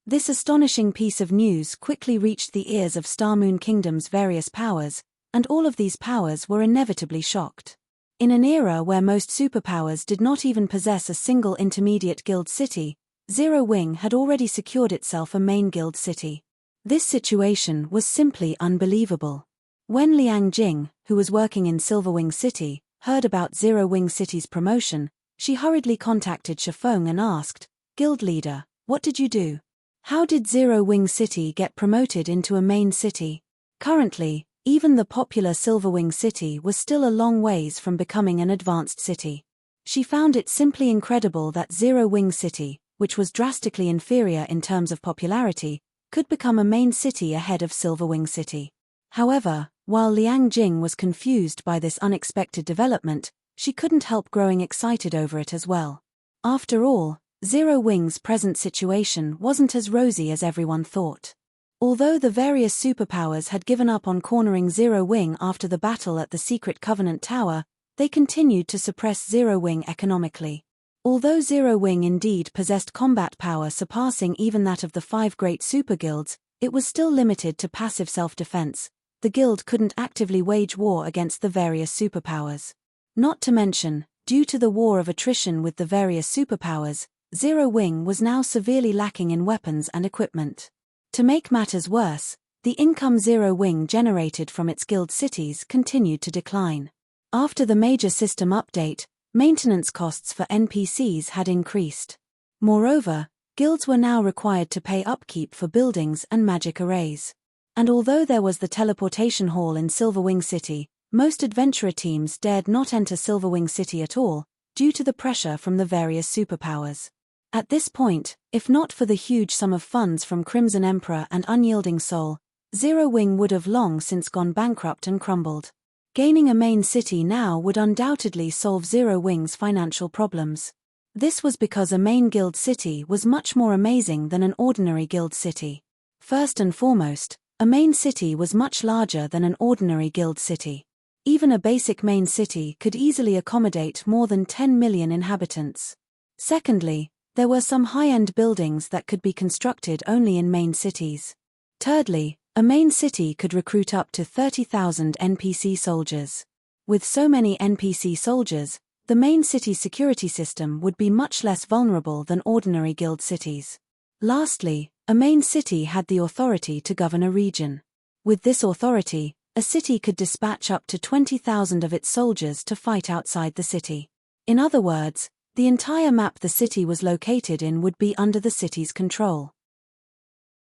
This astonishing piece of news quickly reached the ears of Star Moon Kingdom's various powers, and all of these powers were inevitably shocked. In an era where most superpowers did not even possess a single intermediate guild city, Zero Wing had already secured itself a main guild city. This situation was simply unbelievable. When Liang Jing, who was working in Silverwing City, heard about Zero Wing City's promotion, she hurriedly contacted Shifeng and asked, "Guild leader, what did you do? How did Zero Wing City get promoted into a main city?" Currently, even the popular Silverwing City was still a long ways from becoming an advanced city. She found it simply incredible that Zero Wing City, which was drastically inferior in terms of popularity, could become a main city ahead of Silverwing City. However, while Liang Jing was confused by this unexpected development, she couldn't help growing excited over it as well. After all, Zero Wing's present situation wasn't as rosy as everyone thought. Although the various superpowers had given up on cornering Zero Wing after the battle at the Secret Covenant Tower, they continued to suppress Zero Wing economically. Although Zero Wing indeed possessed combat power surpassing even that of the 5 great super guilds, it was still limited to passive self-defense. The guild couldn't actively wage war against the various superpowers. Not to mention, due to the war of attrition with the various superpowers, Zero Wing was now severely lacking in weapons and equipment. To make matters worse, the income Zero Wing generated from its guild cities continued to decline. After the major system update, maintenance costs for NPCs had increased. Moreover, guilds were now required to pay upkeep for buildings and magic arrays. And although there was the teleportation hall in Silverwing City, most adventurer teams dared not enter Silverwing City at all, due to the pressure from the various superpowers. At this point, if not for the huge sum of funds from Crimson Emperor and Unyielding Soul, Zero Wing would have long since gone bankrupt and crumbled. Gaining a main city now would undoubtedly solve Zero Wing's financial problems. This was because a main guild city was much more amazing than an ordinary guild city. First and foremost, a main city was much larger than an ordinary guild city. Even a basic main city could easily accommodate more than 10 million inhabitants. Secondly, there were some high-end buildings that could be constructed only in main cities. Thirdly, a main city could recruit up to 30,000 NPC soldiers. With so many NPC soldiers, the main city's security system would be much less vulnerable than ordinary guild cities. Lastly, a main city had the authority to govern a region. With this authority, a city could dispatch up to 20,000 of its soldiers to fight outside the city. In other words, the entire map the city was located in would be under the city's control.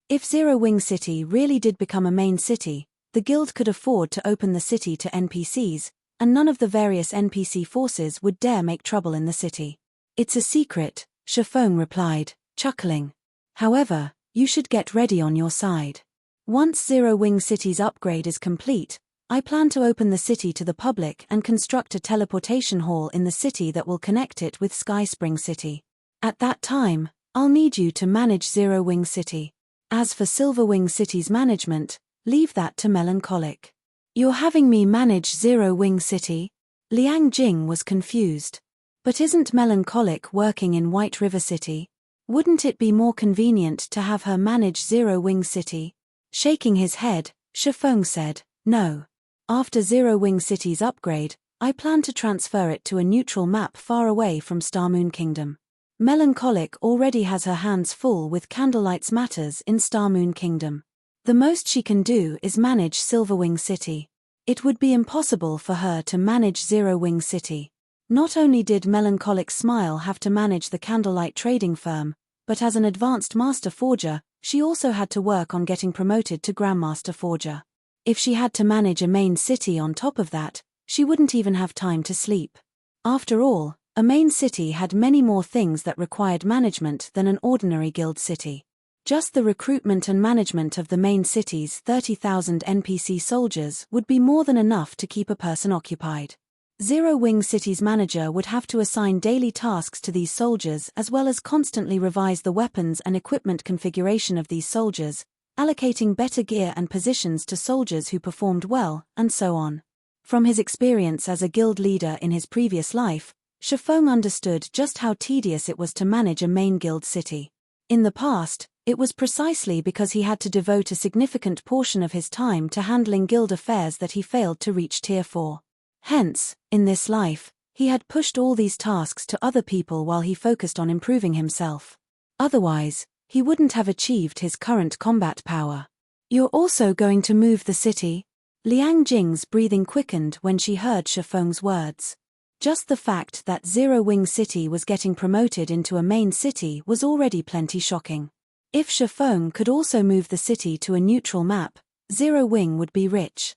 If Zero Wing City really did become a main city, the guild could afford to open the city to NPCs, and none of the various NPC forces would dare make trouble in the city. "It's a secret," Shifeng replied, chuckling. "However, you should get ready on your side. Once Zero Wing City's upgrade is complete, I plan to open the city to the public and construct a teleportation hall in the city that will connect it with Sky Spring City. At that time, I'll need you to manage Zero Wing City. As for Silverwing City's management, leave that to Melancholic." "You're having me manage Zero Wing City?" Liang Jing was confused. "But isn't Melancholic working in White River City? Wouldn't it be more convenient to have her manage Zero Wing City?" Shaking his head, Shifeng said, "No. After Zero Wing City's upgrade, I plan to transfer it to a neutral map far away from Star Moon Kingdom. Melancholic already has her hands full with Candlelight's matters in Star Moon Kingdom. The most she can do is manage Silverwing City. It would be impossible for her to manage Zero Wing City." Not only did Melancholic Smile have to manage the Candlelight trading firm, but as an advanced master forger, she also had to work on getting promoted to Grandmaster Forger. If she had to manage a main city on top of that, she wouldn't even have time to sleep. After all, a main city had many more things that required management than an ordinary guild city. Just the recruitment and management of the main city's 30,000 NPC soldiers would be more than enough to keep a person occupied. Zero Wing City's manager would have to assign daily tasks to these soldiers as well as constantly revise the weapons and equipment configuration of these soldiers, allocating better gear and positions to soldiers who performed well, and so on. From his experience as a guild leader in his previous life, Shifeng understood just how tedious it was to manage a main guild city. In the past, it was precisely because he had to devote a significant portion of his time to handling guild affairs that he failed to reach Tier 4. Hence, in this life, he had pushed all these tasks to other people while he focused on improving himself. Otherwise, he wouldn't have achieved his current combat power. "You're also going to move the city?" Liang Jing's breathing quickened when she heard Shifeng's words. Just the fact that Zero Wing City was getting promoted into a main city was already plenty shocking. If Shifeng could also move the city to a neutral map, Zero Wing would be rich.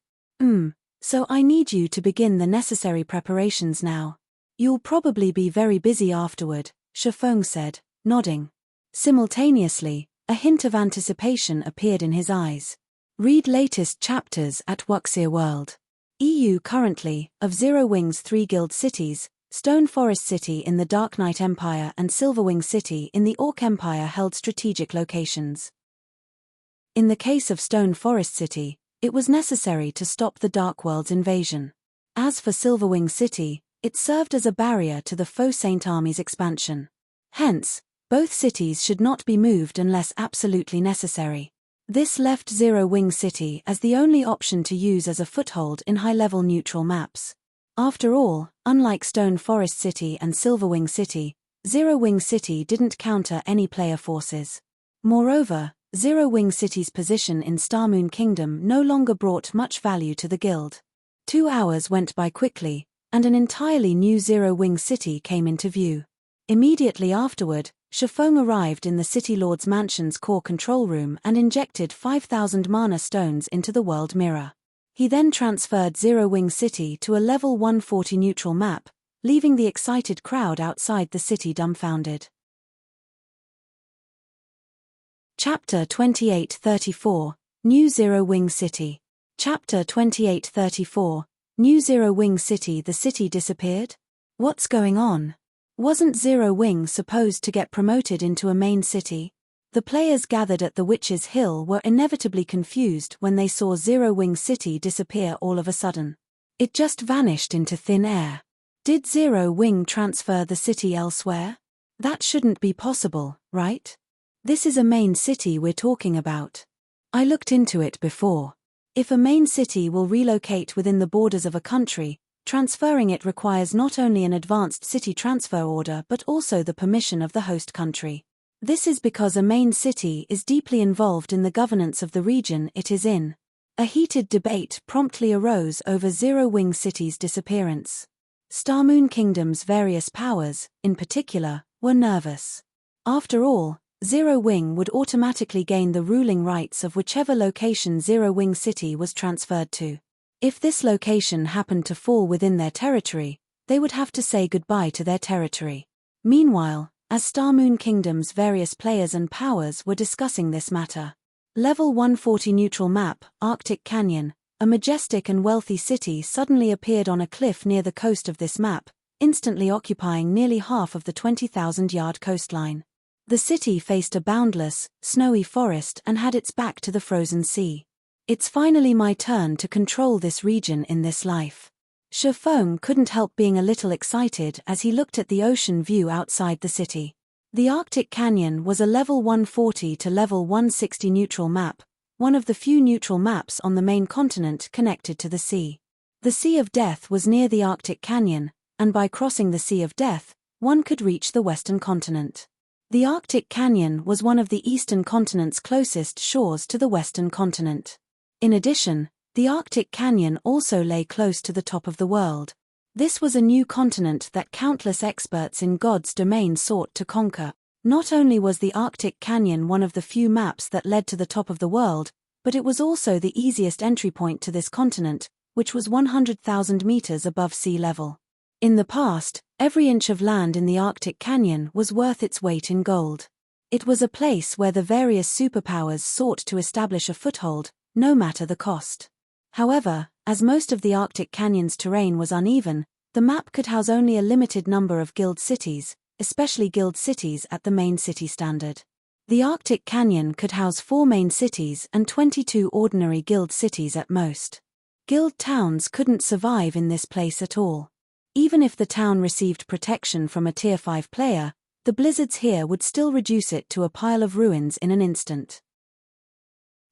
So I need you to begin the necessary preparations now. You'll probably be very busy afterward, Shifeng said, nodding. Simultaneously, a hint of anticipation appeared in his eyes. Read latest chapters at Wuxia World. EU currently, of Zero Wing's 3 guild cities, Stone Forest City in the Dark Knight Empire and Silverwing City in the Orc Empire held strategic locations. In the case of Stone Forest City, it was necessary to stop the Dark World's invasion. As for Silverwing City, it served as a barrier to the Faux Saint Army's expansion. Hence, both cities should not be moved unless absolutely necessary. This left Zero Wing City as the only option to use as a foothold in high-level neutral maps. After all, unlike Stone Forest City and Silverwing City, Zero Wing City didn't counter any player forces. Moreover, Zero Wing City's position in Starmoon Kingdom no longer brought much value to the guild. 2 hours went by quickly, and an entirely new Zero Wing City came into view. Immediately afterward, Shifeng arrived in the City Lord's Mansion's core control room and injected 5,000 mana stones into the world mirror. He then transferred Zero Wing City to a level 140 neutral map, leaving the excited crowd outside the city dumbfounded. Chapter 2834, New Zero Wing City. Chapter 2834, New Zero Wing City. The city disappeared? What's going on? Wasn't Zero Wing supposed to get promoted into a main city? The players gathered at the Witch's Hill were inevitably confused when they saw Zero Wing City disappear all of a sudden. It just vanished into thin air. Did Zero Wing transfer the city elsewhere? That shouldn't be possible, right? This is a main city we're talking about. I looked into it before. If a main city will relocate within the borders of a country, transferring it requires not only an advanced city transfer order but also the permission of the host country. This is because a main city is deeply involved in the governance of the region it is in. A heated debate promptly arose over Zero Wing City's disappearance. Starmoon Kingdom's various powers, in particular, were nervous. After all, Zero Wing would automatically gain the ruling rights of whichever location Zero Wing City was transferred to. If this location happened to fall within their territory, they would have to say goodbye to their territory. Meanwhile, as Starmoon Kingdom's various players and powers were discussing this matter, Level 140 neutral map, Arctic Canyon, a majestic and wealthy city suddenly appeared on a cliff near the coast of this map, instantly occupying nearly half of the 20,000-yard coastline. The city faced a boundless, snowy forest and had its back to the frozen sea. It's finally my turn to control this region in this life. Shifeng couldn't help being a little excited as he looked at the ocean view outside the city. The Arctic Canyon was a level 140 to level 160 neutral map, one of the few neutral maps on the main continent connected to the sea. The Sea of Death was near the Arctic Canyon, and by crossing the Sea of Death, one could reach the western continent. The Arctic Canyon was one of the eastern continent's closest shores to the western continent. In addition, the Arctic Canyon also lay close to the top of the world. This was a new continent that countless experts in God's domain sought to conquer. Not only was the Arctic Canyon one of the few maps that led to the top of the world, but it was also the easiest entry point to this continent, which was 100,000 meters above sea level. In the past, every inch of land in the Arctic Canyon was worth its weight in gold. It was a place where the various superpowers sought to establish a foothold, no matter the cost. However, as most of the Arctic Canyon's terrain was uneven, the map could house only a limited number of guild cities, especially guild cities at the main city standard. The Arctic Canyon could house 4 main cities and 22 ordinary guild cities at most. Guild towns couldn't survive in this place at all. Even if the town received protection from a Tier 5 player, the blizzards here would still reduce it to a pile of ruins in an instant.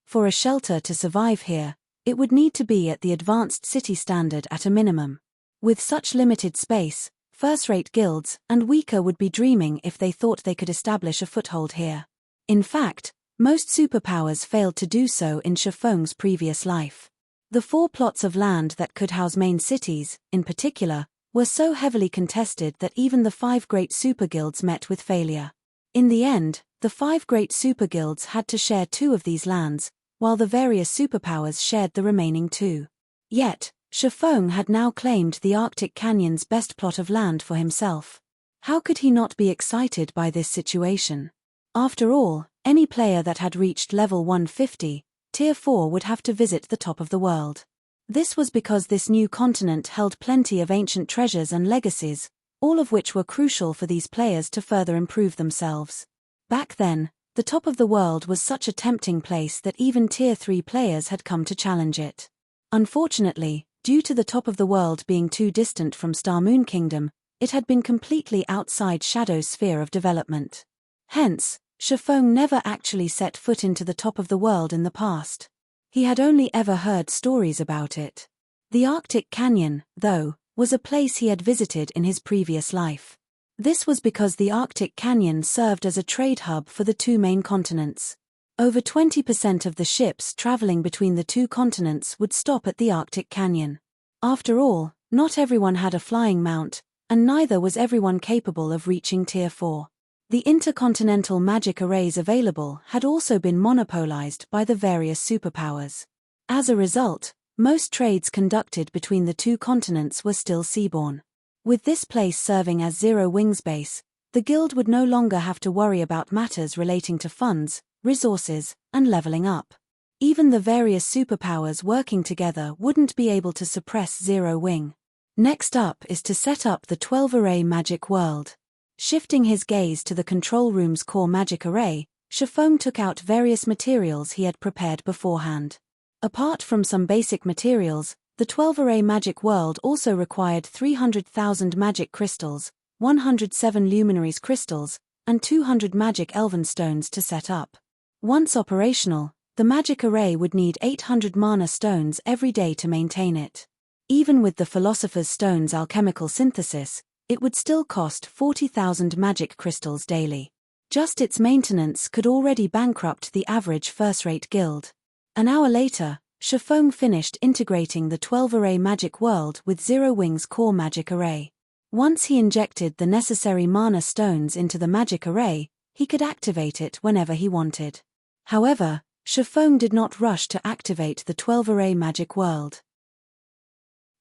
For a shelter to survive here, it would need to be at the advanced city standard at a minimum. With such limited space, first-rate guilds and weaker would be dreaming if they thought they could establish a foothold here. In fact, most superpowers failed to do so in Shifeng's previous life. The 4 plots of land that could house main cities, in particular, were so heavily contested that even the 5 great superguilds met with failure. In the end, the 5 great superguilds had to share 2 of these lands, while the various superpowers shared the remaining 2. Yet, Shifeng had now claimed the Arctic Canyon's best plot of land for himself. How could he not be excited by this situation? After all, any player that had reached level 150, Tier 4 would have to visit the top of the world. This was because this new continent held plenty of ancient treasures and legacies, all of which were crucial for these players to further improve themselves. Back then, the top of the world was such a tempting place that even Tier 3 players had come to challenge it. Unfortunately, due to the top of the world being too distant from Star Moon Kingdom, it had been completely outside Shadow's sphere of development. Hence, Shifeng never actually set foot into the top of the world in the past. He had only ever heard stories about it. The Arctic Canyon, though, was a place he had visited in his previous life. This was because the Arctic Canyon served as a trade hub for the 2 main continents. Over 20% of the ships traveling between the 2 continents would stop at the Arctic Canyon. After all, not everyone had a flying mount, and neither was everyone capable of reaching Tier 4. The intercontinental magic arrays available had also been monopolized by the various superpowers. As a result, most trades conducted between the 2 continents were still seaborne. With this place serving as Zero Wings base, the guild would no longer have to worry about matters relating to funds, resources, and leveling up. Even the various superpowers working together wouldn't be able to suppress Zero Wing. Next up is to set up the 12-array magic world. Shifting his gaze to the control room's core magic array, Shifeng took out various materials he had prepared beforehand. Apart from some basic materials, the 12-array magic world also required 300,000 magic crystals, 107 luminaries crystals, and 200 magic elven stones to set up. Once operational, the magic array would need 800 mana stones every day to maintain it. Even with the Philosopher's Stone's alchemical synthesis, it would still cost 40,000 magic crystals daily. Just its maintenance could already bankrupt the average first-rate guild. An hour later, Shifeng finished integrating the 12-array magic world with Zero Wing's core magic array. Once he injected the necessary mana stones into the magic array, he could activate it whenever he wanted. However, Shifeng did not rush to activate the 12-array magic world.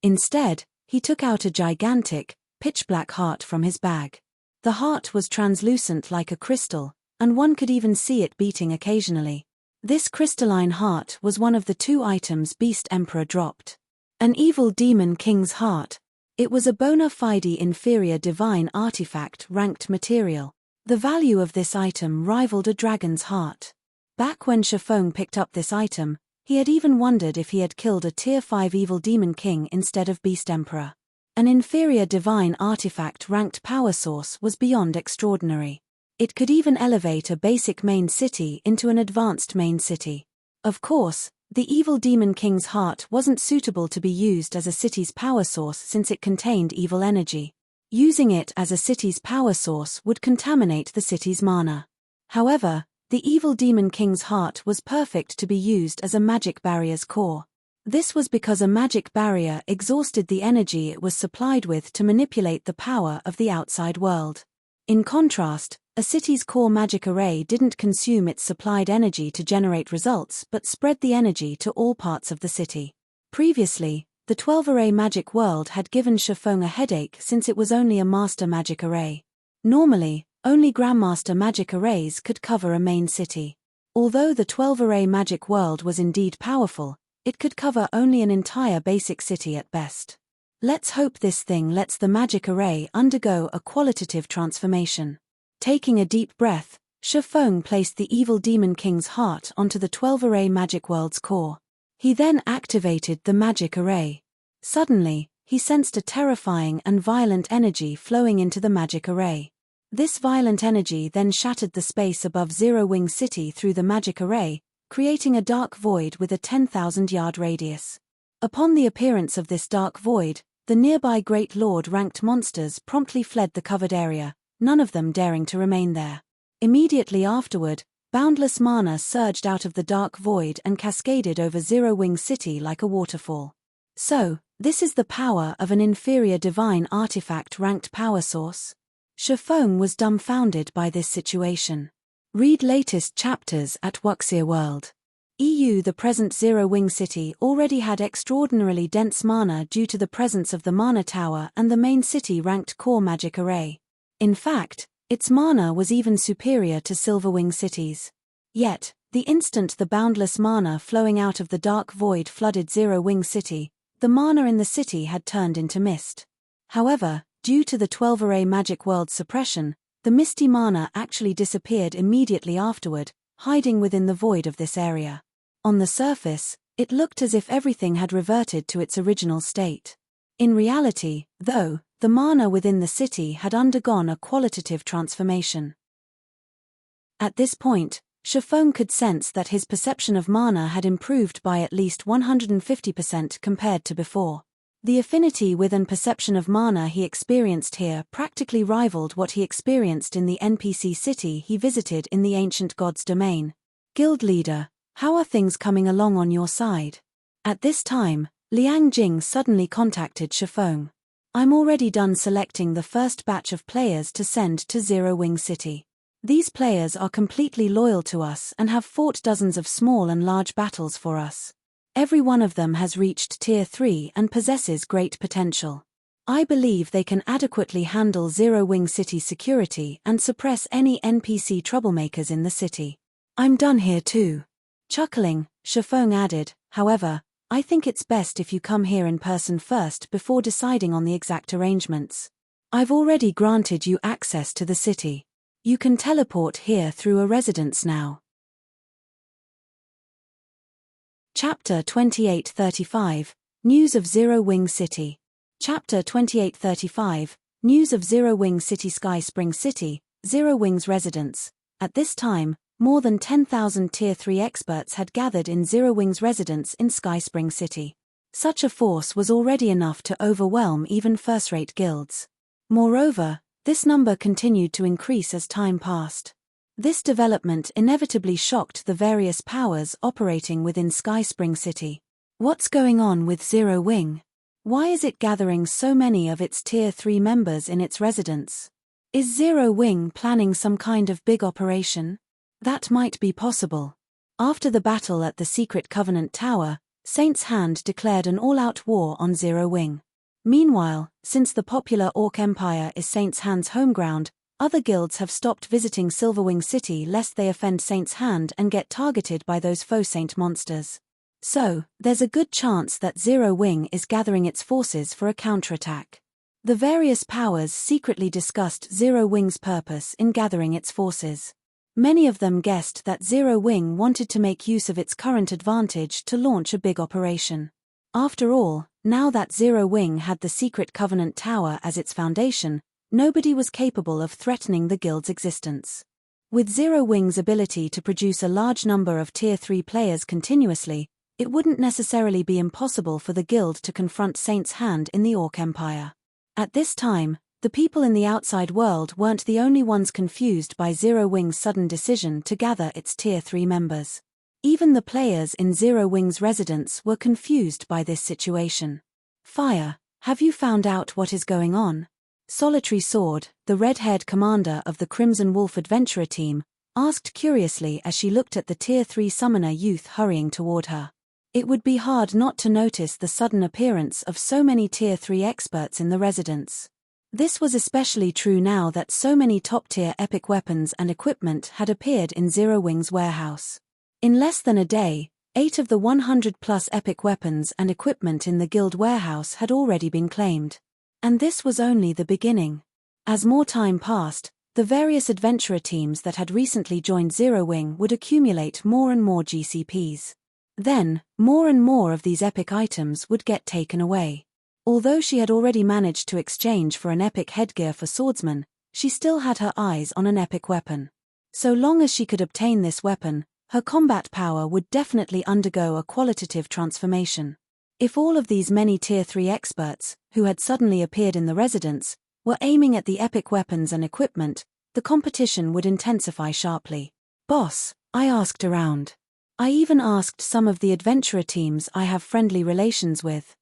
Instead, he took out a gigantic, pitch-black heart from his bag. The heart was translucent like a crystal, and one could even see it beating occasionally. This crystalline heart was one of the 2 items Beast Emperor dropped. An evil demon king's heart. It was a bona fide inferior divine artifact ranked material. The value of this item rivaled a dragon's heart. Back when Shifeng picked up this item, he had even wondered if he had killed a Tier 5 evil demon king instead of Beast Emperor. An inferior divine artifact ranked power source was beyond extraordinary. It could even elevate a basic main city into an advanced main city. Of course, the evil demon king's heart wasn't suitable to be used as a city's power source since it contained evil energy. Using it as a city's power source would contaminate the city's mana. However, the evil demon king's heart was perfect to be used as a magic barrier's core. This was because a magic barrier exhausted the energy it was supplied with to manipulate the power of the outside world. In contrast, a city's core magic array didn't consume its supplied energy to generate results but spread the energy to all parts of the city. Previously, the 12-array magic world had given Shifeng a headache since it was only a master magic array. Normally, only Grandmaster magic arrays could cover a main city. Although the 12-array magic world was indeed powerful, it could cover only an entire basic city at best. Let's hope this thing lets the magic array undergo a qualitative transformation. Taking a deep breath, Shifeng placed the evil demon king's heart onto the 12-array magic world's core. He then activated the magic array. Suddenly, he sensed a terrifying and violent energy flowing into the magic array. This violent energy then shattered the space above Zero Wing City through the magic array, creating a dark void with a 10,000-yard radius. Upon the appearance of this dark void, the nearby Great Lord-ranked monsters promptly fled the covered area, none of them daring to remain there. Immediately afterward, boundless mana surged out of the dark void and cascaded over Zero Wing City like a waterfall. So, this is the power of an inferior divine artifact-ranked power source? Shifeng was dumbfounded by this situation. Read latest chapters at Wuxia World. The present Zero Wing City already had extraordinarily dense mana due to the presence of the Mana Tower and the main city-ranked core magic array. In fact, its mana was even superior to Silverwing City's. Yet, the instant the boundless mana flowing out of the dark void flooded Zero Wing City, the mana in the city had turned into mist. However, due to the 12-array magic world's suppression, the misty mana actually disappeared immediately afterward, hiding within the void of this area. On the surface, it looked as if everything had reverted to its original state. In reality, though, the mana within the city had undergone a qualitative transformation. At this point, Shifeng could sense that his perception of mana had improved by at least 150% compared to before. The affinity with and perception of mana he experienced here practically rivaled what he experienced in the NPC city he visited in the ancient god's domain. Guild leader, how are things coming along on your side? At this time, Liang Jing suddenly contacted Shifeng. I'm already done selecting the first batch of players to send to Zero Wing City. These players are completely loyal to us and have fought dozens of small and large battles for us. Every one of them has reached Tier 3 and possesses great potential. I believe they can adequately handle Zero Wing City security and suppress any NPC troublemakers in the city. I'm done here too. Chuckling, Shifeng added, however, I think it's best if you come here in person first before deciding on the exact arrangements. I've already granted you access to the city. You can teleport here through a residence now. Chapter 2835, News of Zero Wing City. Chapter 2835, News of Zero Wing City. Sky Spring City, Zero Wing's residence. At this time, more than 10,000 Tier 3 experts had gathered in Zero Wing's residence in Sky Spring City. Such a force was already enough to overwhelm even first-rate guilds. Moreover, this number continued to increase as time passed. This development inevitably shocked the various powers operating within Sky Spring City. What's going on with Zero Wing? Why is it gathering so many of its Tier 3 members in its residence? Is Zero Wing planning some kind of big operation? That might be possible. After the battle at the Secret Covenant Tower, Saint's Hand declared an all-out war on Zero Wing. Meanwhile, since the popular Orc Empire is Saint's Hand's home ground, other guilds have stopped visiting Silverwing City lest they offend Saint's Hand and get targeted by those faux Saint monsters. So, there's a good chance that Zero Wing is gathering its forces for a counterattack. The various powers secretly discussed Zero Wing's purpose in gathering its forces. Many of them guessed that Zero Wing wanted to make use of its current advantage to launch a big operation. After all, now that Zero Wing had the Secret Covenant Tower as its foundation, nobody was capable of threatening the guild's existence. With Zero Wing's ability to produce a large number of Tier 3 players continuously, it wouldn't necessarily be impossible for the guild to confront Saint's Hand in the Orc Empire. At this time, the people in the outside world weren't the only ones confused by Zero Wing's sudden decision to gather its Tier 3 members. Even the players in Zero Wing's residence were confused by this situation. Fire, have you found out what is going on? Solitary Sword, the red-haired commander of the Crimson Wolf Adventurer team, asked curiously as she looked at the Tier 3 summoner youth hurrying toward her. It would be hard not to notice the sudden appearance of so many Tier 3 experts in the residence. This was especially true now that so many top-tier epic weapons and equipment had appeared in Zero Wing's warehouse. In less than a day, 8 of the 100-plus epic weapons and equipment in the guild warehouse had already been claimed. And this was only the beginning. As more time passed, the various adventurer teams that had recently joined Zero Wing would accumulate more and more GCPs. Then, more and more of these epic items would get taken away. Although she had already managed to exchange for an epic headgear for swordsman, she still had her eyes on an epic weapon. So long as she could obtain this weapon, her combat power would definitely undergo a qualitative transformation. If all of these many Tier 3 experts, who had suddenly appeared in the residence, were aiming at the epic weapons and equipment, the competition would intensify sharply. "Boss," I asked around. I even asked some of the adventurer teams I have friendly relations with.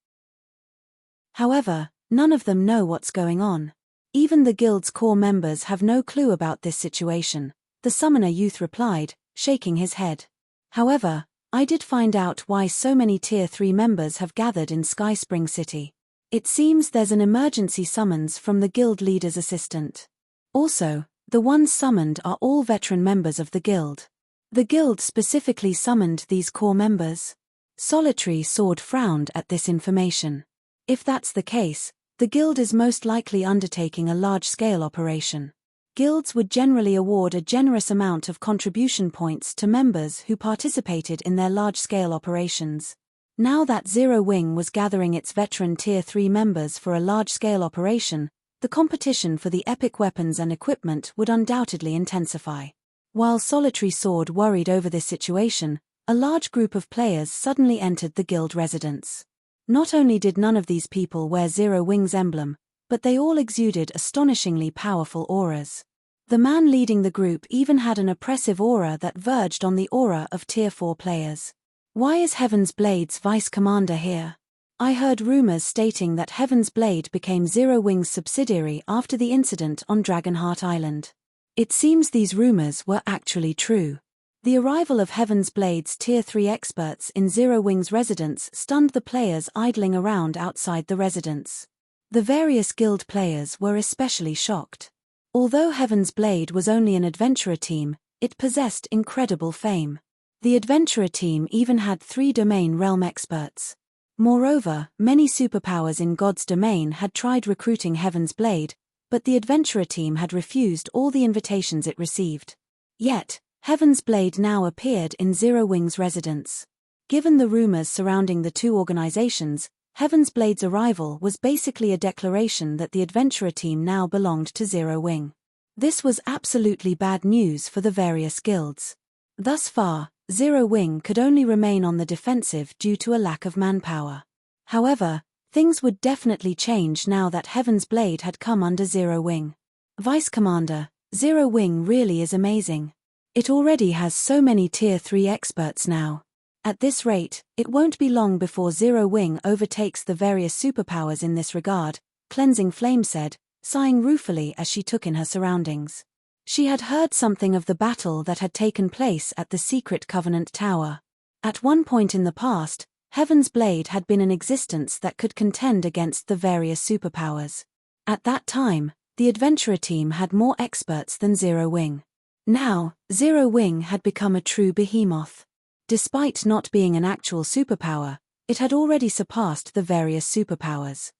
However, none of them know what's going on. Even the guild's core members have no clue about this situation, the summoner youth replied, shaking his head. However, I did find out why so many Tier 3 members have gathered in Sky Spring City. It seems there's an emergency summons from the guild leader's assistant. Also, the ones summoned are all veteran members of the guild. The guild specifically summoned these core members. Solitary Sword frowned at this information. If that's the case, the guild is most likely undertaking a large-scale operation. Guilds would generally award a generous amount of contribution points to members who participated in their large-scale operations. Now that Zero Wing was gathering its veteran Tier 3 members for a large-scale operation, the competition for the epic weapons and equipment would undoubtedly intensify. While Solitary Sword worried over this situation, a large group of players suddenly entered the guild residence. Not only did none of these people wear Zero Wing's emblem, but they all exuded astonishingly powerful auras. The man leading the group even had an oppressive aura that verged on the aura of Tier 4 players. Why is Heaven's Blade's vice commander here? I heard rumors stating that Heaven's Blade became Zero Wing's subsidiary after the incident on Dragonheart Island. It seems these rumors were actually true. The arrival of Heaven's Blade's Tier 3 experts in Zero Wing's residence stunned the players idling around outside the residence. The various guild players were especially shocked. Although Heaven's Blade was only an adventurer team, it possessed incredible fame. The adventurer team even had 3 domain realm experts. Moreover, many superpowers in God's domain had tried recruiting Heaven's Blade, but the adventurer team had refused all the invitations it received. Yet, Heaven's Blade now appeared in Zero Wing's residence. Given the rumors surrounding the two organizations, Heaven's Blade's arrival was basically a declaration that the adventurer team now belonged to Zero Wing. This was absolutely bad news for the various guilds. Thus far, Zero Wing could only remain on the defensive due to a lack of manpower. However, things would definitely change now that Heaven's Blade had come under Zero Wing. Vice Commander, Zero Wing really is amazing. It already has so many Tier 3 experts now. At this rate, it won't be long before Zero Wing overtakes the various superpowers in this regard, Cleansing Flame said, sighing ruefully as she took in her surroundings. She had heard something of the battle that had taken place at the Secret Covenant Tower. At one point in the past, Heaven's Blade had been in existence that could contend against the various superpowers. At that time, the adventurer team had more experts than Zero Wing. Now, Zero Wing had become a true behemoth. Despite not being an actual superpower, it had already surpassed the various superpowers.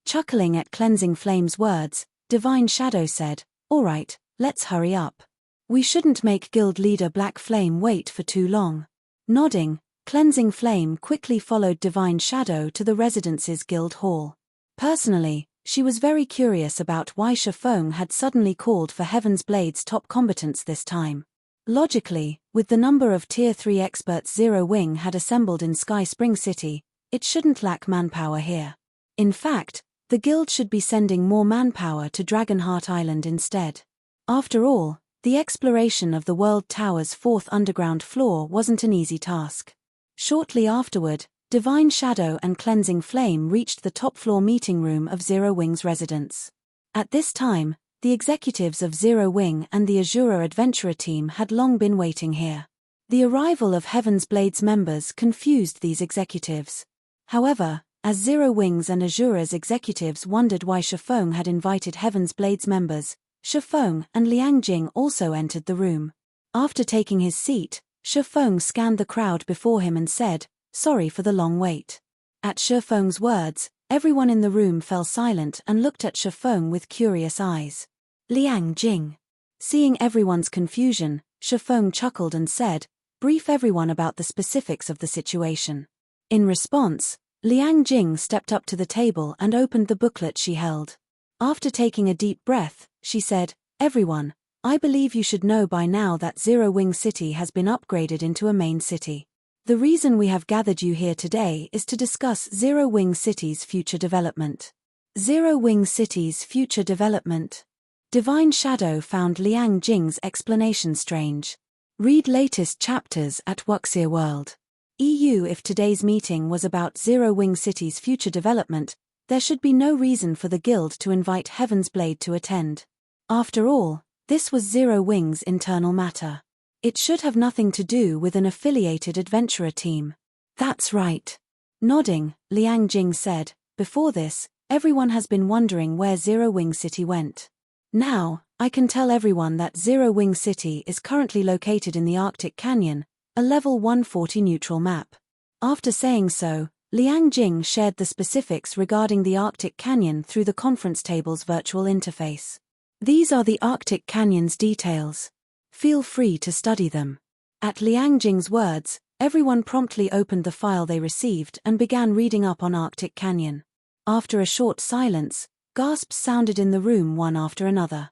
Chuckling at Cleansing Flame's words, Divine Shadow said, "All right, let's hurry up. We shouldn't make guild leader Black Flame wait for too long." Nodding, Cleansing Flame quickly followed Divine Shadow to the residence's guild hall. Personally, she was very curious about why Shafong had suddenly called for Heaven's Blade's top combatants this time. Logically, with the number of Tier 3 experts Zero Wing had assembled in Sky Spring City, it shouldn't lack manpower here. In fact, the guild should be sending more manpower to Dragonheart Island instead. After all, the exploration of the World Tower's 4th underground floor wasn't an easy task. Shortly afterward, Divine Shadow and Cleansing Flame reached the top-floor meeting room of Zero Wing's residence. At this time, the executives of Zero Wing and the Azura Adventurer team had long been waiting here. The arrival of Heaven's Blade's members confused these executives. However, as Zero Wing's and Azura's executives wondered why Shafong had invited Heaven's Blade's members, Shafong and Liang Jing also entered the room. After taking his seat, Shifeng scanned the crowd before him and said, "Sorry for the long wait." At Shifeng's words, everyone in the room fell silent and looked at Shifeng with curious eyes. Liang Jing. Seeing everyone's confusion, Shifeng chuckled and said, "Brief everyone about the specifics of the situation." In response, Liang Jing stepped up to the table and opened the booklet she held. After taking a deep breath, she said, "Everyone, I believe you should know by now that Zero Wing City has been upgraded into a main city. The reason we have gathered you here today is to discuss Zero Wing City's future development." Zero Wing City's future development. Divine Shadow found Liang Jing's explanation strange. Read latest chapters at Wuxia World. EU. If today's meeting was about Zero Wing City's future development, there should be no reason for the guild to invite Heaven's Blade to attend. After all, this was Zero Wing's internal matter. It should have nothing to do with an affiliated adventurer team. That's right. Nodding, Liang Jing said, "Before this, everyone has been wondering where Zero Wing City went. Now, I can tell everyone that Zero Wing City is currently located in the Arctic Canyon, a level 140 neutral map." After saying so, Liang Jing shared the specifics regarding the Arctic Canyon through the conference table's virtual interface. These are the Arctic Canyon's details. Feel free to study them. At Liang Jing's words, everyone promptly opened the file they received and began reading up on Arctic Canyon. After a short silence, gasps sounded in the room one after another.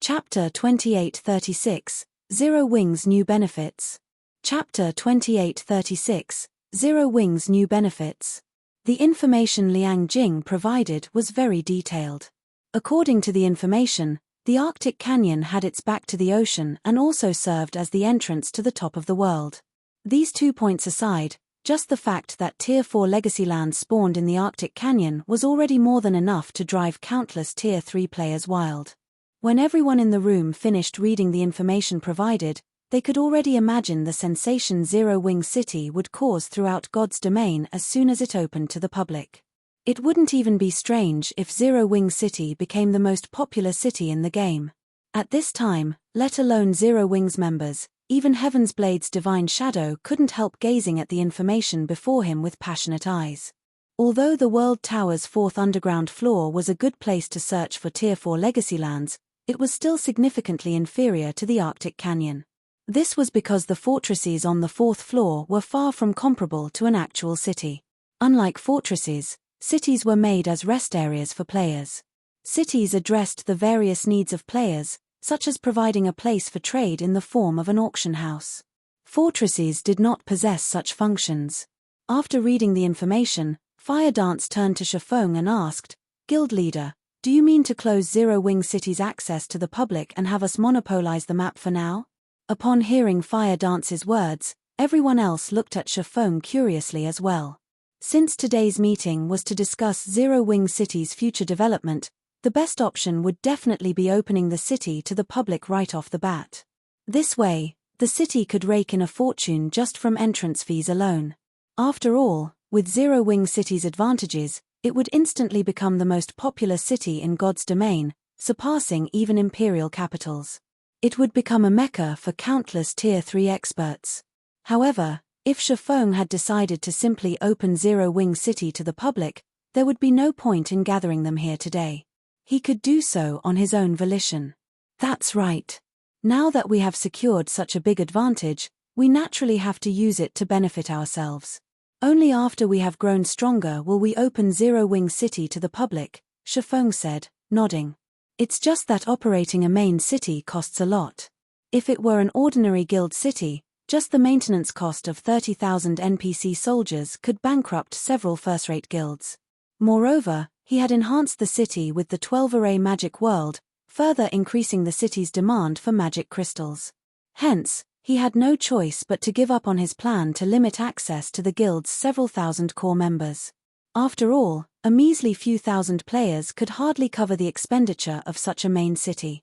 Chapter 2836, Zero Wing's New Benefits. Chapter 2836, Zero Wing's New Benefits. The information Liang Jing provided was very detailed. According to the information, the Arctic Canyon had its back to the ocean and also served as the entrance to the top of the world. These 2 points aside, just the fact that Tier 4 legacy lands spawned in the Arctic Canyon was already more than enough to drive countless Tier 3 players wild. When everyone in the room finished reading the information provided, they could already imagine the sensation Zero Wing City would cause throughout God's domain as soon as it opened to the public. It wouldn't even be strange if Zero Wing City became the most popular city in the game. At this time, let alone Zero Wing's members, even Heaven's Blade's Divine Shadow couldn't help gazing at the information before him with passionate eyes. Although the World Tower's 4th underground floor was a good place to search for Tier 4 legacy lands, it was still significantly inferior to the Arctic Canyon. This was because the fortresses on the 4th floor were far from comparable to an actual city. Unlike fortresses, cities were made as rest areas for players. Cities addressed the various needs of players, such as providing a place for trade in the form of an auction house. Fortresses did not possess such functions. After reading the information, Fire Dance turned to Shifeng and asked, "Guild leader, do you mean to close Zero Wing City's access to the public and have us monopolize the map for now?" Upon hearing Fire Dance's words, everyone else looked at Shifeng curiously as well. Since today's meeting was to discuss Zero Wing City's future development, the best option would definitely be opening the city to the public right off the bat. This way, the city could rake in a fortune just from entrance fees alone. After all, with Zero Wing City's advantages, it would instantly become the most popular city in God's domain, surpassing even imperial capitals. It would become a mecca for countless Tier 3 experts. However, if Shifeng had decided to simply open Zero Wing City to the public, there would be no point in gathering them here today. He could do so on his own volition. That's right. Now that we have secured such a big advantage, we naturally have to use it to benefit ourselves. Only after we have grown stronger will we open Zero Wing City to the public, Shifeng said, nodding. It's just that operating a main city costs a lot. If it were an ordinary guild city, just the maintenance cost of 30,000 NPC soldiers could bankrupt several first-rate guilds. Moreover, he had enhanced the city with the 12-array magic world, further increasing the city's demand for magic crystals. Hence, he had no choice but to give up on his plan to limit access to the guild's several thousand core members. After all, a measly few thousand players could hardly cover the expenditure of such a main city.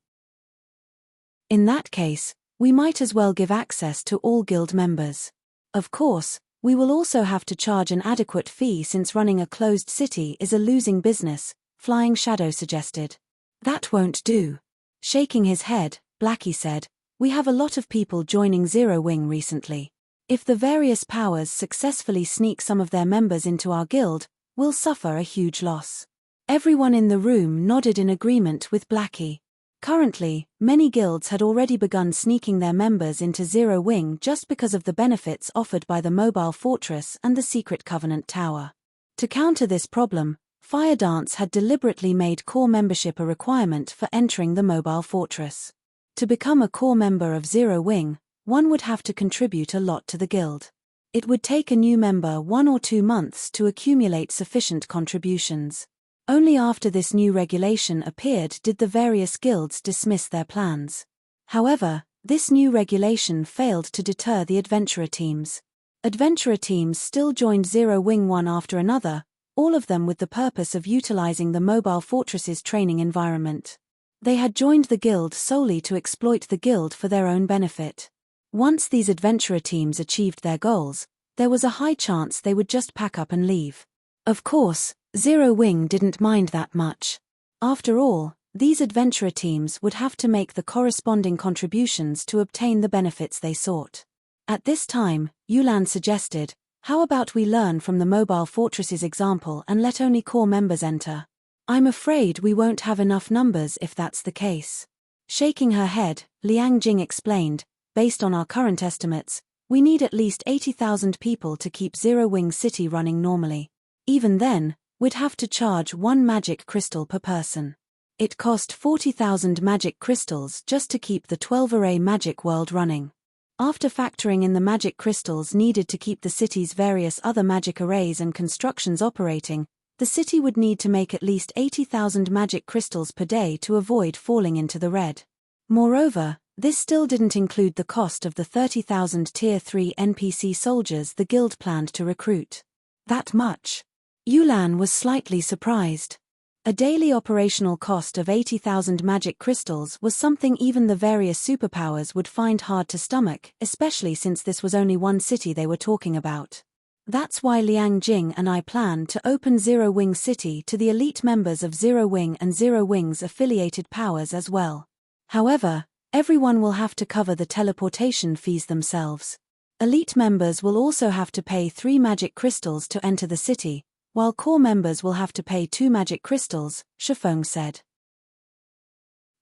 In that case, we might as well give access to all guild members. Of course, we will also have to charge an adequate fee since running a closed city is a losing business, Flying Shadow suggested. That won't do. Shaking his head, Blackie said, We have a lot of people joining Zero Wing recently. If the various powers successfully sneak some of their members into our guild, we'll suffer a huge loss. Everyone in the room nodded in agreement with Blackie. Currently, many guilds had already begun sneaking their members into Zero Wing just because of the benefits offered by the mobile fortress and the secret Covenant Tower. To counter this problem, Fire Dance had deliberately made core membership a requirement for entering the mobile fortress. To become a core member of Zero Wing, one would have to contribute a lot to the guild. It would take a new member 1 or 2 months to accumulate sufficient contributions. Only after this new regulation appeared did the various guilds dismiss their plans. However, this new regulation failed to deter the adventurer teams. Adventurer teams still joined Zero Wing one after another, all of them with the purpose of utilizing the mobile fortress's training environment. They had joined the guild solely to exploit the guild for their own benefit. Once these adventurer teams achieved their goals, there was a high chance they would just pack up and leave. Of course, Zero Wing didn't mind that much. After all, these adventurer teams would have to make the corresponding contributions to obtain the benefits they sought. At this time, Yulan suggested, "How about we learn from the mobile fortress's example and let only core members enter? I'm afraid we won't have enough numbers if that's the case." Shaking her head, Liang Jing explained, "Based on our current estimates, we need at least 80,000 people to keep Zero Wing City running normally. Even then, we'd have to charge 1 magic crystal per person. It cost 40,000 magic crystals just to keep the 12-array magic world running. After factoring in the magic crystals needed to keep the city's various other magic arrays and constructions operating, the city would need to make at least 80,000 magic crystals per day to avoid falling into the red. Moreover, this still didn't include the cost of the 30,000 Tier 3 NPC soldiers the guild planned to recruit. That much? Yulan was slightly surprised. A daily operational cost of 80,000 magic crystals was something even the various superpowers would find hard to stomach, especially since this was only one city they were talking about. That's why Liang Jing and I plan to open Zero Wing City to the elite members of Zero Wing and Zero Wing's affiliated powers as well. However, everyone will have to cover the teleportation fees themselves. Elite members will also have to pay 3 magic crystals to enter the city, while core members will have to pay 2 magic crystals, Shifeng said.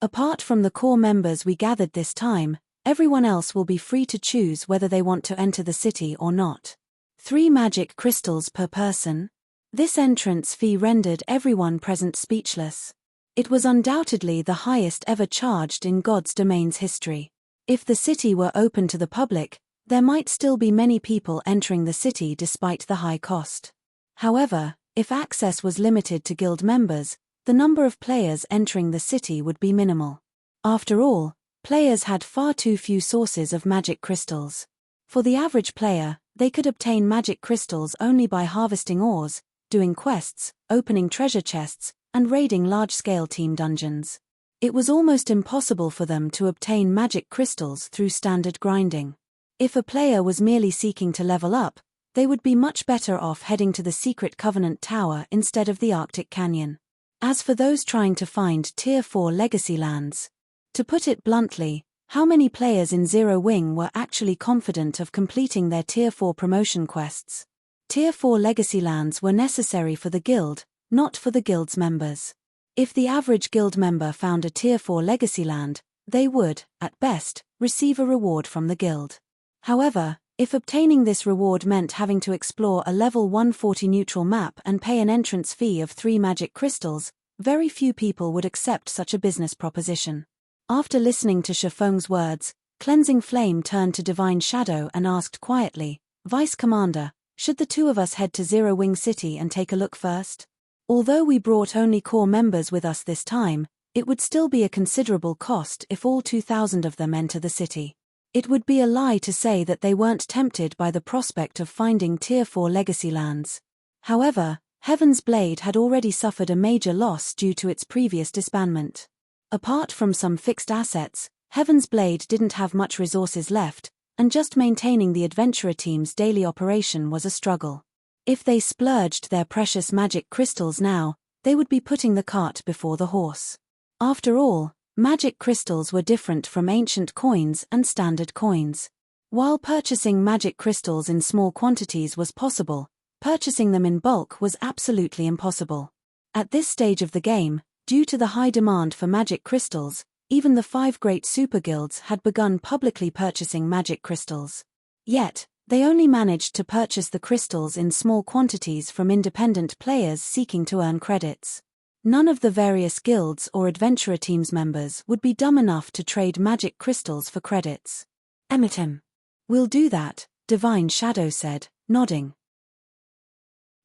Apart from the core members we gathered this time, everyone else will be free to choose whether they want to enter the city or not. 3 magic crystals per person? This entrance fee rendered everyone present speechless. It was undoubtedly the highest ever charged in God's Domain's history. If the city were open to the public, there might still be many people entering the city despite the high cost. However, if access was limited to guild members, the number of players entering the city would be minimal. After all, players had far too few sources of magic crystals. For the average player, they could obtain magic crystals only by harvesting ores, doing quests, opening treasure chests, and raiding large-scale team dungeons. It was almost impossible for them to obtain magic crystals through standard grinding. If a player was merely seeking to level up, they would be much better off heading to the secret Covenant Tower instead of the Arctic Canyon. As for those trying to find Tier 4 legacy lands, to put it bluntly, how many players in Zero Wing were actually confident of completing their Tier 4 promotion quests? Tier 4 legacy lands were necessary for the guild, not for the guild's members. If the average guild member found a Tier 4 legacy land, they would, at best, receive a reward from the guild. However, if obtaining this reward meant having to explore a level 140 neutral map and pay an entrance fee of 3 magic crystals, very few people would accept such a business proposition. After listening to Shifeng's words, Cleansing Flame turned to Divine Shadow and asked quietly, "Vice Commander, should the 2 of us head to Zero Wing City and take a look first? Although we brought only core members with us this time, it would still be a considerable cost if all 2,000 of them enter the city. It would be a lie to say that they weren't tempted by the prospect of finding Tier 4 legacy lands. However, Heaven's Blade had already suffered a major loss due to its previous disbandment. Apart from some fixed assets, Heaven's Blade didn't have much resources left, and just maintaining the adventurer team's daily operation was a struggle. If they splurged their precious magic crystals now, they would be putting the cart before the horse. After all, Magic crystals were different from ancient coins and standard coins. While purchasing magic crystals in small quantities was possible, purchasing them in bulk was absolutely impossible. At this stage of the game, due to the high demand for magic crystals, even the 5 great super guilds had begun publicly purchasing magic crystals. Yet, they only managed to purchase the crystals in small quantities from independent players seeking to earn credits. None of the various guilds or adventurer teams members would be dumb enough to trade magic crystals for credits. Emitim. We'll do that, Divine Shadow said, nodding.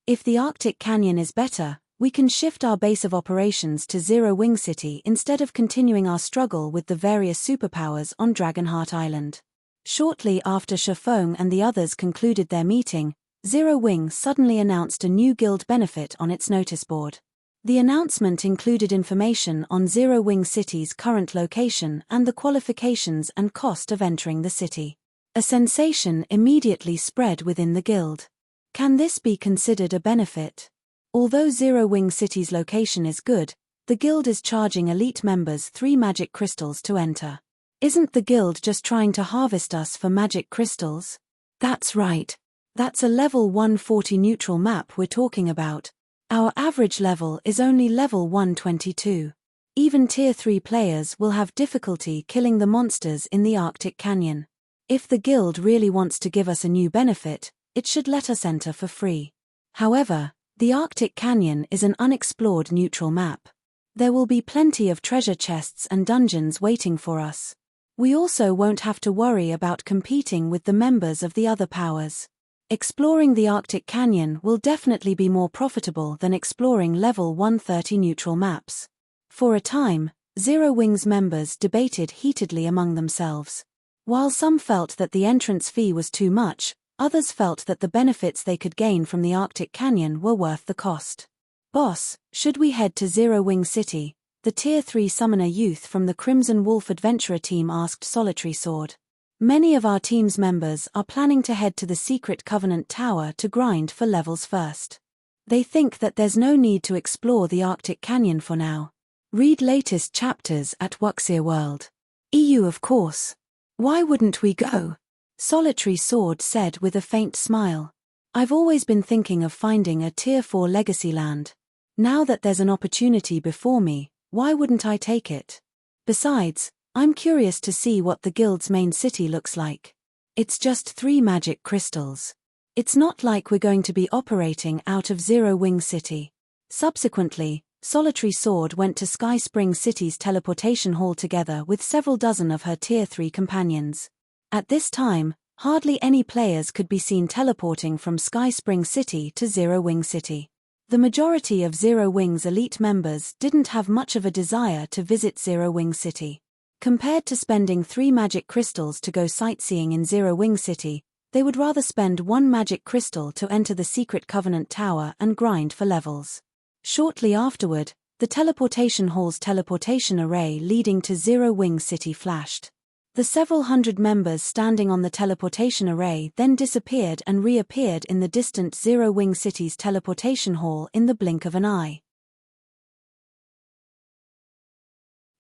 If the Arctic Canyon is better, we can shift our base of operations to Zero Wing City instead of continuing our struggle with the various superpowers on Dragonheart Island. Shortly after Shafong and the others concluded their meeting, Zero Wing suddenly announced a new guild benefit on its notice board. The announcement included information on Zero Wing City's current location and the qualifications and cost of entering the city. A sensation immediately spread within the guild. Can this be considered a benefit? Although Zero Wing City's location is good, the guild is charging elite members 3 magic crystals to enter. Isn't the guild just trying to harvest us for magic crystals? That's right. That's a level 140 neutral map we're talking about. Our average level is only level 122. Even Tier 3 players will have difficulty killing the monsters in the Arctic Canyon. If the guild really wants to give us a new benefit, it should let us enter for free. However, the Arctic Canyon is an unexplored neutral map. There will be plenty of treasure chests and dungeons waiting for us. We also won't have to worry about competing with the members of the other powers. Exploring the Arctic Canyon will definitely be more profitable than exploring level 130 neutral maps. For a time, Zero Wing's members debated heatedly among themselves. While some felt that the entrance fee was too much, others felt that the benefits they could gain from the Arctic Canyon were worth the cost. Boss, should we head to Zero Wing City? The Tier 3 summoner youth from the Crimson Wolf Adventurer team asked Solitary Sword. Many of our team's members are planning to head to the Secret Covenant Tower to grind for levels first. They think that there's no need to explore the Arctic Canyon for now. Read latest chapters at Wuxia World. EU of course. Why wouldn't we go? Solitary Sword said with a faint smile. I've always been thinking of finding a Tier 4 legacy land. Now that there's an opportunity before me, why wouldn't I take it? Besides, I'm curious to see what the guild's main city looks like. It's just 3 magic crystals. It's not like we're going to be operating out of Zero Wing City. Subsequently, Solitary Sword went to Sky Spring City's teleportation hall together with several dozen of her Tier 3 companions. At this time, hardly any players could be seen teleporting from Sky Spring City to Zero Wing City. The majority of Zero Wing's elite members didn't have much of a desire to visit Zero Wing City. Compared to spending 3 magic crystals to go sightseeing in Zero Wing City, they would rather spend 1 magic crystal to enter the Secret Covenant Tower and grind for levels. Shortly afterward, the teleportation hall's teleportation array leading to Zero Wing City flashed. The several hundred members standing on the teleportation array then disappeared and reappeared in the distant Zero Wing City's teleportation hall in the blink of an eye.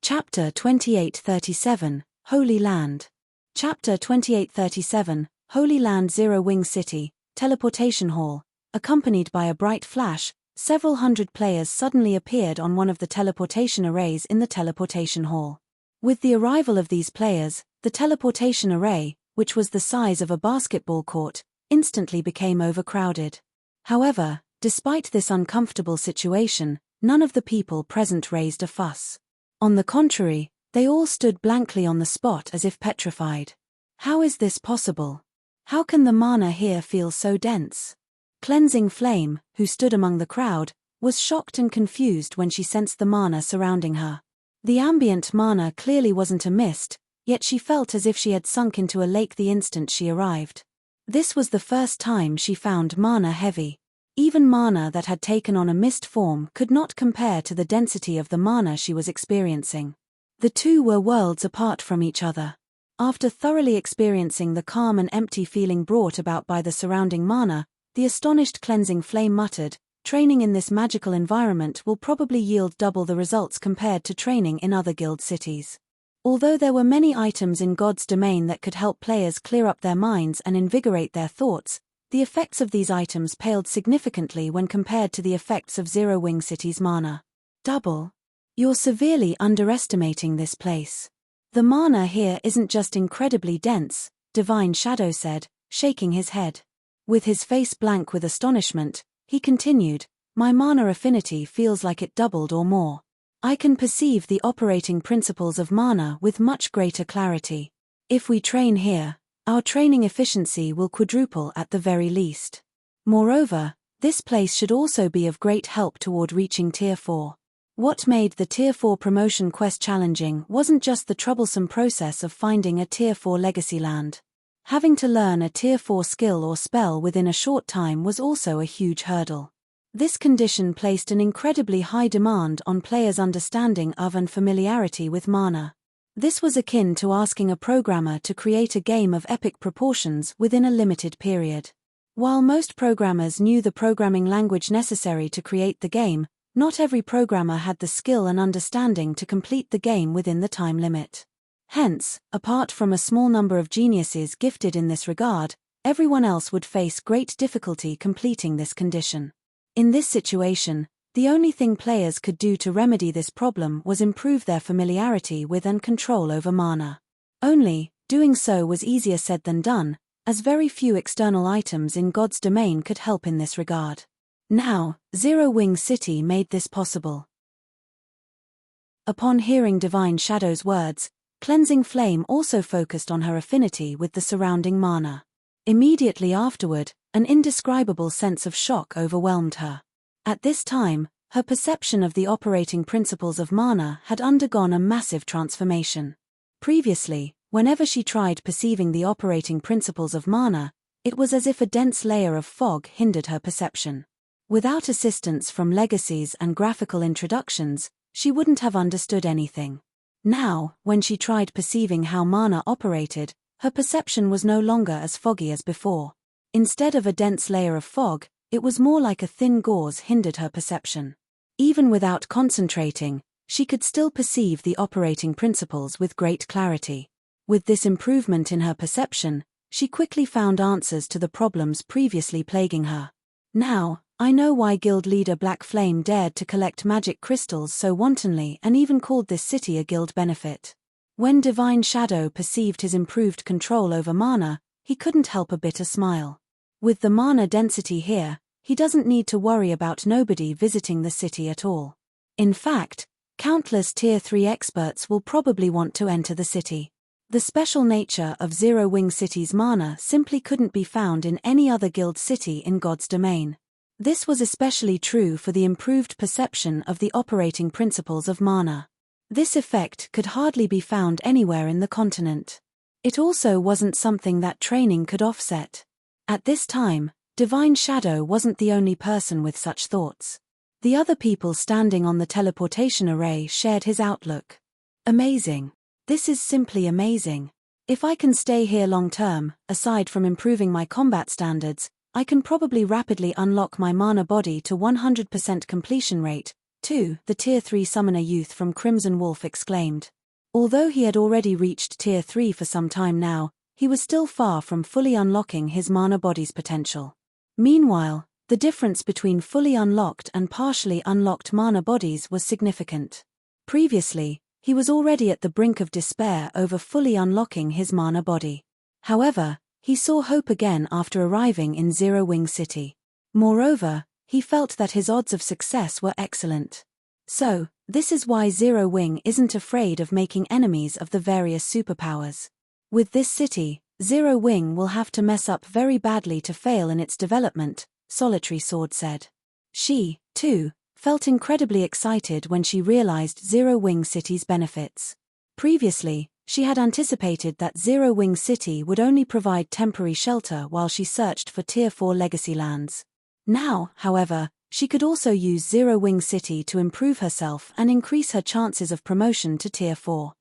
Chapter 2837, Holy Land. Chapter 2837, Holy Land. Zero Wing City, teleportation hall. Accompanied by a bright flash, several hundred players suddenly appeared on one of the teleportation arrays in the teleportation hall. With the arrival of these players, the teleportation array, which was the size of a basketball court, instantly became overcrowded. However, despite this uncomfortable situation, none of the people present raised a fuss. On the contrary, they all stood blankly on the spot as if petrified. How is this possible? How can the mana here feel so dense? Cleansing Flame, who stood among the crowd, was shocked and confused when she sensed the mana surrounding her. The ambient mana clearly wasn't a mist, yet she felt as if she had sunk into a lake the instant she arrived. This was the first time she found mana heavy. Even mana that had taken on a mist form could not compare to the density of the mana she was experiencing. The two were worlds apart from each other. After thoroughly experiencing the calm and empty feeling brought about by the surrounding mana, the astonished Cleansing Flame muttered, training in this magical environment will probably yield double the results compared to training in other guild cities. Although there were many items in God's domain that could help players clear up their minds and invigorate their thoughts, the effects of these items paled significantly when compared to the effects of Zero Wing City's mana. Double. You're severely underestimating this place. The mana here isn't just incredibly dense, Divine Shadow said, shaking his head. With his face blank with astonishment, he continued, my mana affinity feels like it doubled or more. I can perceive the operating principles of mana with much greater clarity. If we train here, our training efficiency will quadruple at the very least. Moreover, this place should also be of great help toward reaching Tier 4. What made the Tier 4 promotion quest challenging wasn't just the troublesome process of finding a Tier 4 legacy land. Having to learn a Tier 4 skill or spell within a short time was also a huge hurdle. This condition placed an incredibly high demand on players' understanding of and familiarity with mana. This was akin to asking a programmer to create a game of epic proportions within a limited period. While most programmers knew the programming language necessary to create the game, not every programmer had the skill and understanding to complete the game within the time limit. Hence, apart from a small number of geniuses gifted in this regard, everyone else would face great difficulty completing this condition. In this situation, the only thing players could do to remedy this problem was improve their familiarity with and control over mana. Only, doing so was easier said than done, as very few external items in God's domain could help in this regard. Now, Zero Wing City made this possible. Upon hearing Divine Shadow's words, Cleansing Flame also focused on her affinity with the surrounding mana. Immediately afterward, an indescribable sense of shock overwhelmed her. At this time, her perception of the operating principles of mana had undergone a massive transformation. Previously, whenever she tried perceiving the operating principles of mana, it was as if a dense layer of fog hindered her perception. Without assistance from legacies and graphical introductions, she wouldn't have understood anything. Now, when she tried perceiving how mana operated, her perception was no longer as foggy as before. Instead of a dense layer of fog, it was more like a thin gauze hindered her perception. Even without concentrating, she could still perceive the operating principles with great clarity. With this improvement in her perception, she quickly found answers to the problems previously plaguing her. Now, I know why Guild Leader Black Flame dared to collect magic crystals so wantonly and even called this city a guild benefit. When Divine Shadow perceived his improved control over mana, he couldn't help a bitter smile. With the mana density here, he doesn't need to worry about nobody visiting the city at all. In fact, countless Tier 3 experts will probably want to enter the city. The special nature of Zero Wing City's mana simply couldn't be found in any other guild city in God's domain. This was especially true for the improved perception of the operating principles of mana. This effect could hardly be found anywhere in the continent. It also wasn't something that training could offset. At this time, Divine Shadow wasn't the only person with such thoughts. The other people standing on the teleportation array shared his outlook. Amazing. This is simply amazing. If I can stay here long term, aside from improving my combat standards, I can probably rapidly unlock my mana body to 100% completion rate, too, the Tier 3 summoner youth from Crimson Wolf exclaimed. Although he had already reached Tier 3 for some time now, he was still far from fully unlocking his mana body's potential. Meanwhile, the difference between fully unlocked and partially unlocked mana bodies was significant. Previously, he was already at the brink of despair over fully unlocking his mana body. However, he saw hope again after arriving in Zero Wing City. Moreover, he felt that his odds of success were excellent. So, this is why Zero Wing isn't afraid of making enemies of the various superpowers. With this city, Zero Wing will have to mess up very badly to fail in its development, Solitary Sword said. She, too, felt incredibly excited when she realized Zero Wing City's benefits. Previously, she had anticipated that Zero Wing City would only provide temporary shelter while she searched for Tier 4 legacy lands. Now, however, she could also use Zero Wing City to improve herself and increase her chances of promotion to Tier 4.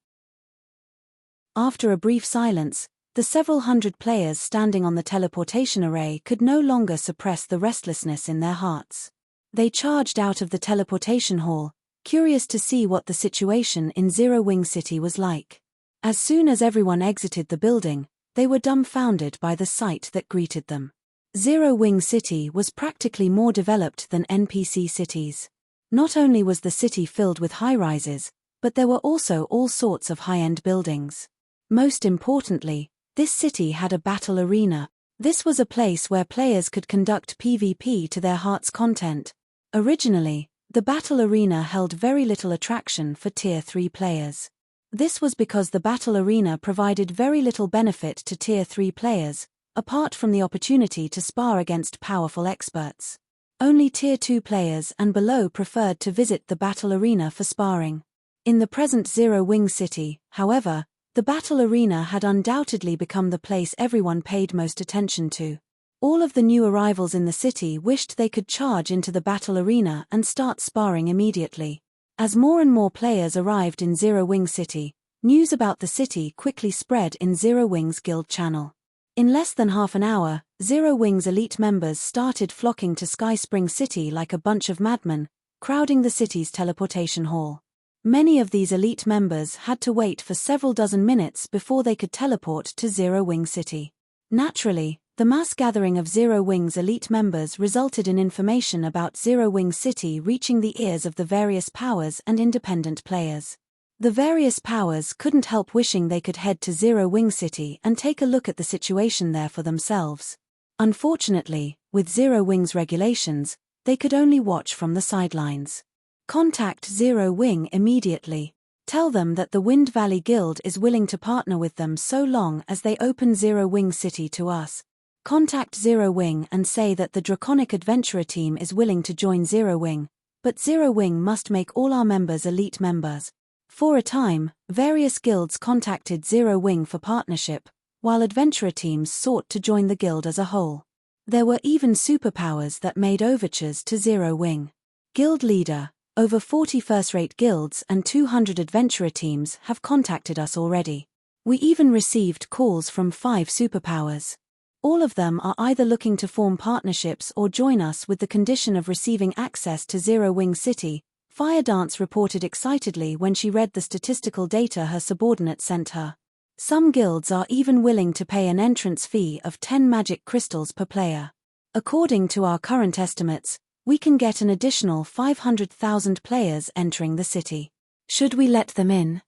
After a brief silence, the several hundred players standing on the teleportation array could no longer suppress the restlessness in their hearts. They charged out of the teleportation hall, curious to see what the situation in Zero Wing City was like. As soon as everyone exited the building, they were dumbfounded by the sight that greeted them. Zero Wing City was practically more developed than NPC cities. Not only was the city filled with high-rises, but there were also all sorts of high-end buildings. Most importantly, this city had a battle arena. This was a place where players could conduct PvP to their heart's content. Originally, the battle arena held very little attraction for Tier 3 players. This was because the battle arena provided very little benefit to Tier 3 players, apart from the opportunity to spar against powerful experts. Only Tier 2 players and below preferred to visit the battle arena for sparring. In the present Zero Wing City, however, the battle arena had undoubtedly become the place everyone paid most attention to. All of the new arrivals in the city wished they could charge into the battle arena and start sparring immediately. As more and more players arrived in Zero Wing City, news about the city quickly spread in Zero Wing's guild channel. In less than half an hour, Zero Wing's elite members started flocking to Sky Spring City like a bunch of madmen, crowding the city's teleportation hall. Many of these elite members had to wait for several dozen minutes before they could teleport to Zero Wing City. Naturally, the mass gathering of Zero Wing's elite members resulted in information about Zero Wing City reaching the ears of the various powers and independent players. The various powers couldn't help wishing they could head to Zero Wing City and take a look at the situation there for themselves. Unfortunately, with Zero Wing's regulations, they could only watch from the sidelines. Contact Zero Wing immediately. Tell them that the Wind Valley Guild is willing to partner with them so long as they open Zero Wing City to us. Contact Zero Wing and say that the Draconic Adventurer team is willing to join Zero Wing, but Zero Wing must make all our members elite members. For a time, various guilds contacted Zero Wing for partnership, while adventurer teams sought to join the guild as a whole. There were even superpowers that made overtures to Zero Wing. Guild leader, over 40 first-rate guilds and 200 adventurer teams have contacted us already. We even received calls from 5 superpowers. All of them are either looking to form partnerships or join us with the condition of receiving access to Zero Wing City, Fire Dance reported excitedly when she read the statistical data her subordinate sent her. Some guilds are even willing to pay an entrance fee of 10 magic crystals per player. According to our current estimates, we can get an additional 500,000 players entering the city. Should we let them in?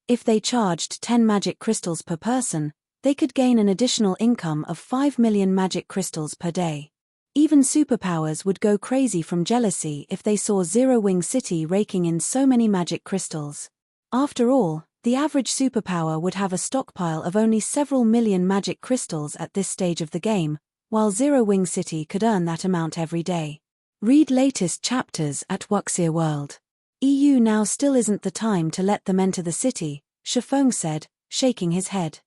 If they charged 10 magic crystals per person, they could gain an additional income of 5 million magic crystals per day. Even superpowers would go crazy from jealousy if they saw Zero Wing City raking in so many magic crystals. After all, the average superpower would have a stockpile of only several million magic crystals at this stage of the game, while Zero Wing City could earn that amount every day. Read latest chapters at Wuxia World. EU now still isn't the time to let them enter the city, Shifeng said, shaking his head.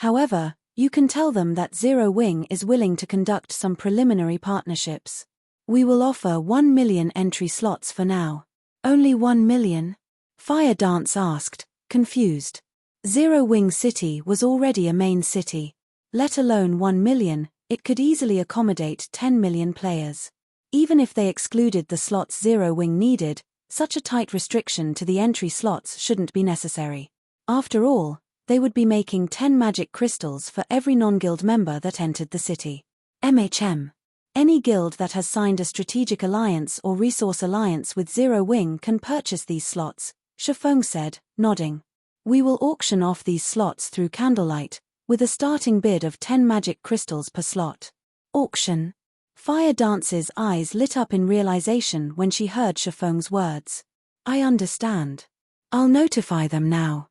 However, you can tell them that Zero Wing is willing to conduct some preliminary partnerships. We will offer 1 million entry slots for now. Only 1 million? Fire Dance asked, confused. Zero Wing City was already a main city. Let alone 1 million, it could easily accommodate 10 million players. Even if they excluded the slots Zero Wing needed, such a tight restriction to the entry slots shouldn't be necessary. After all, they would be making 10 magic crystals for every non-guild member that entered the city. Any guild that has signed a strategic alliance or resource alliance with Zero Wing can purchase these slots, Shifeng said, nodding. We will auction off these slots through candlelight, with a starting bid of 10 magic crystals per slot. Auction? Fire Dance's eyes lit up in realization when she heard Shifeng's words. I understand. I'll notify them now.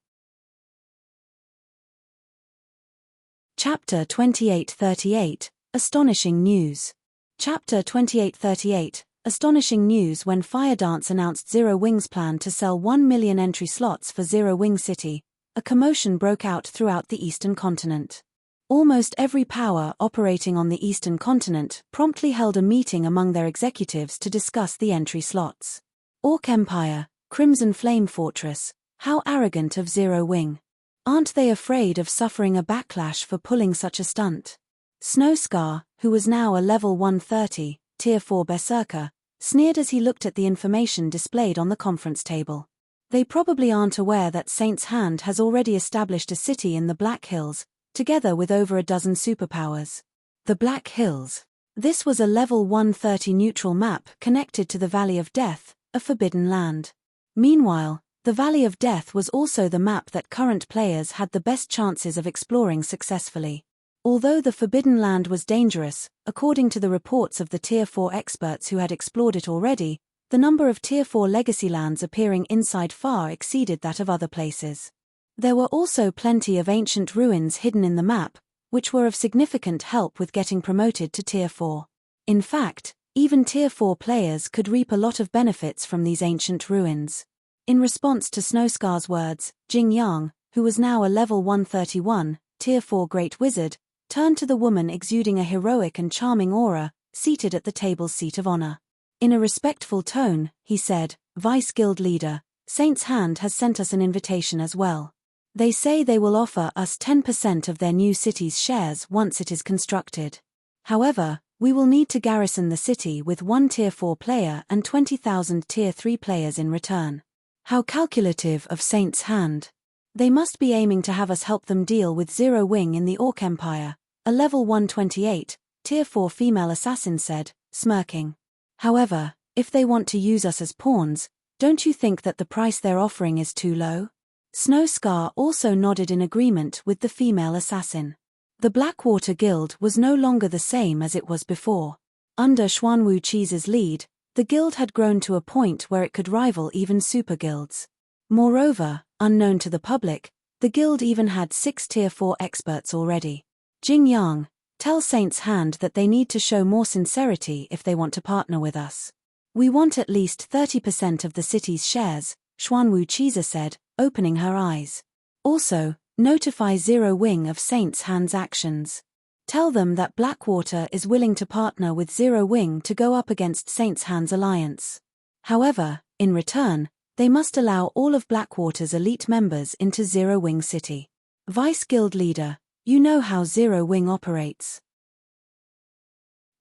Chapter 2838, Astonishing News. Chapter 2838, Astonishing News. When Fire Dance announced Zero Wing's plan to sell 1 million entry slots for Zero Wing City, a commotion broke out throughout the Eastern continent. Almost every power operating on the Eastern continent promptly held a meeting among their executives to discuss the entry slots. Orc Empire, Crimson Flame Fortress, how arrogant of Zero Wing. Aren't they afraid of suffering a backlash for pulling such a stunt? Snowscar, who was now a level 130, Tier 4 berserker, sneered as he looked at the information displayed on the conference table. They probably aren't aware that Saint's Hand has already established a city in the Black Hills, together with over a dozen superpowers. The Black Hills. This was a level 130 neutral map connected to the Valley of Death, a forbidden land. Meanwhile, the Valley of Death was also the map that current players had the best chances of exploring successfully. Although the Forbidden Land was dangerous, according to the reports of the Tier 4 experts who had explored it already, the number of Tier 4 legacy lands appearing inside far exceeded that of other places. There were also plenty of ancient ruins hidden in the map, which were of significant help with getting promoted to Tier 4. In fact, even Tier 4 players could reap a lot of benefits from these ancient ruins. In response to Snowscar's words, Jing Yang, who was now a level 131, Tier 4 Great Wizard, turned to the woman exuding a heroic and charming aura, seated at the table's seat of honor. In a respectful tone, he said, "Vice Guild Leader, Saint's Hand has sent us an invitation as well. They say they will offer us 10% of their new city's shares once it is constructed. However, we will need to garrison the city with one Tier 4 player and 20,000 Tier 3 players in return." How calculative of Saint's Hand. They must be aiming to have us help them deal with Zero Wing in the Orc Empire, a level 128, Tier 4 female assassin said, smirking. However, if they want to use us as pawns, don't you think that the price they're offering is too low? Snowscar also nodded in agreement with the female assassin. The Blackwater Guild was no longer the same as it was before. Under Xuanwu Cheese's lead, the guild had grown to a point where it could rival even super guilds. Moreover, unknown to the public, the guild even had 6 Tier 4 experts already. Jing Yang, tell Saint's Hand that they need to show more sincerity if they want to partner with us. We want at least 30% of the city's shares, Xuanwu Cheese said, opening her eyes. Also, notify Zero Wing of Saint's Hand's actions. Tell them that Blackwater is willing to partner with Zero Wing to go up against Saint's Hand's alliance. However, in return, they must allow all of Blackwater's elite members into Zero Wing City. Vice Guild Leader, you know how Zero Wing operates.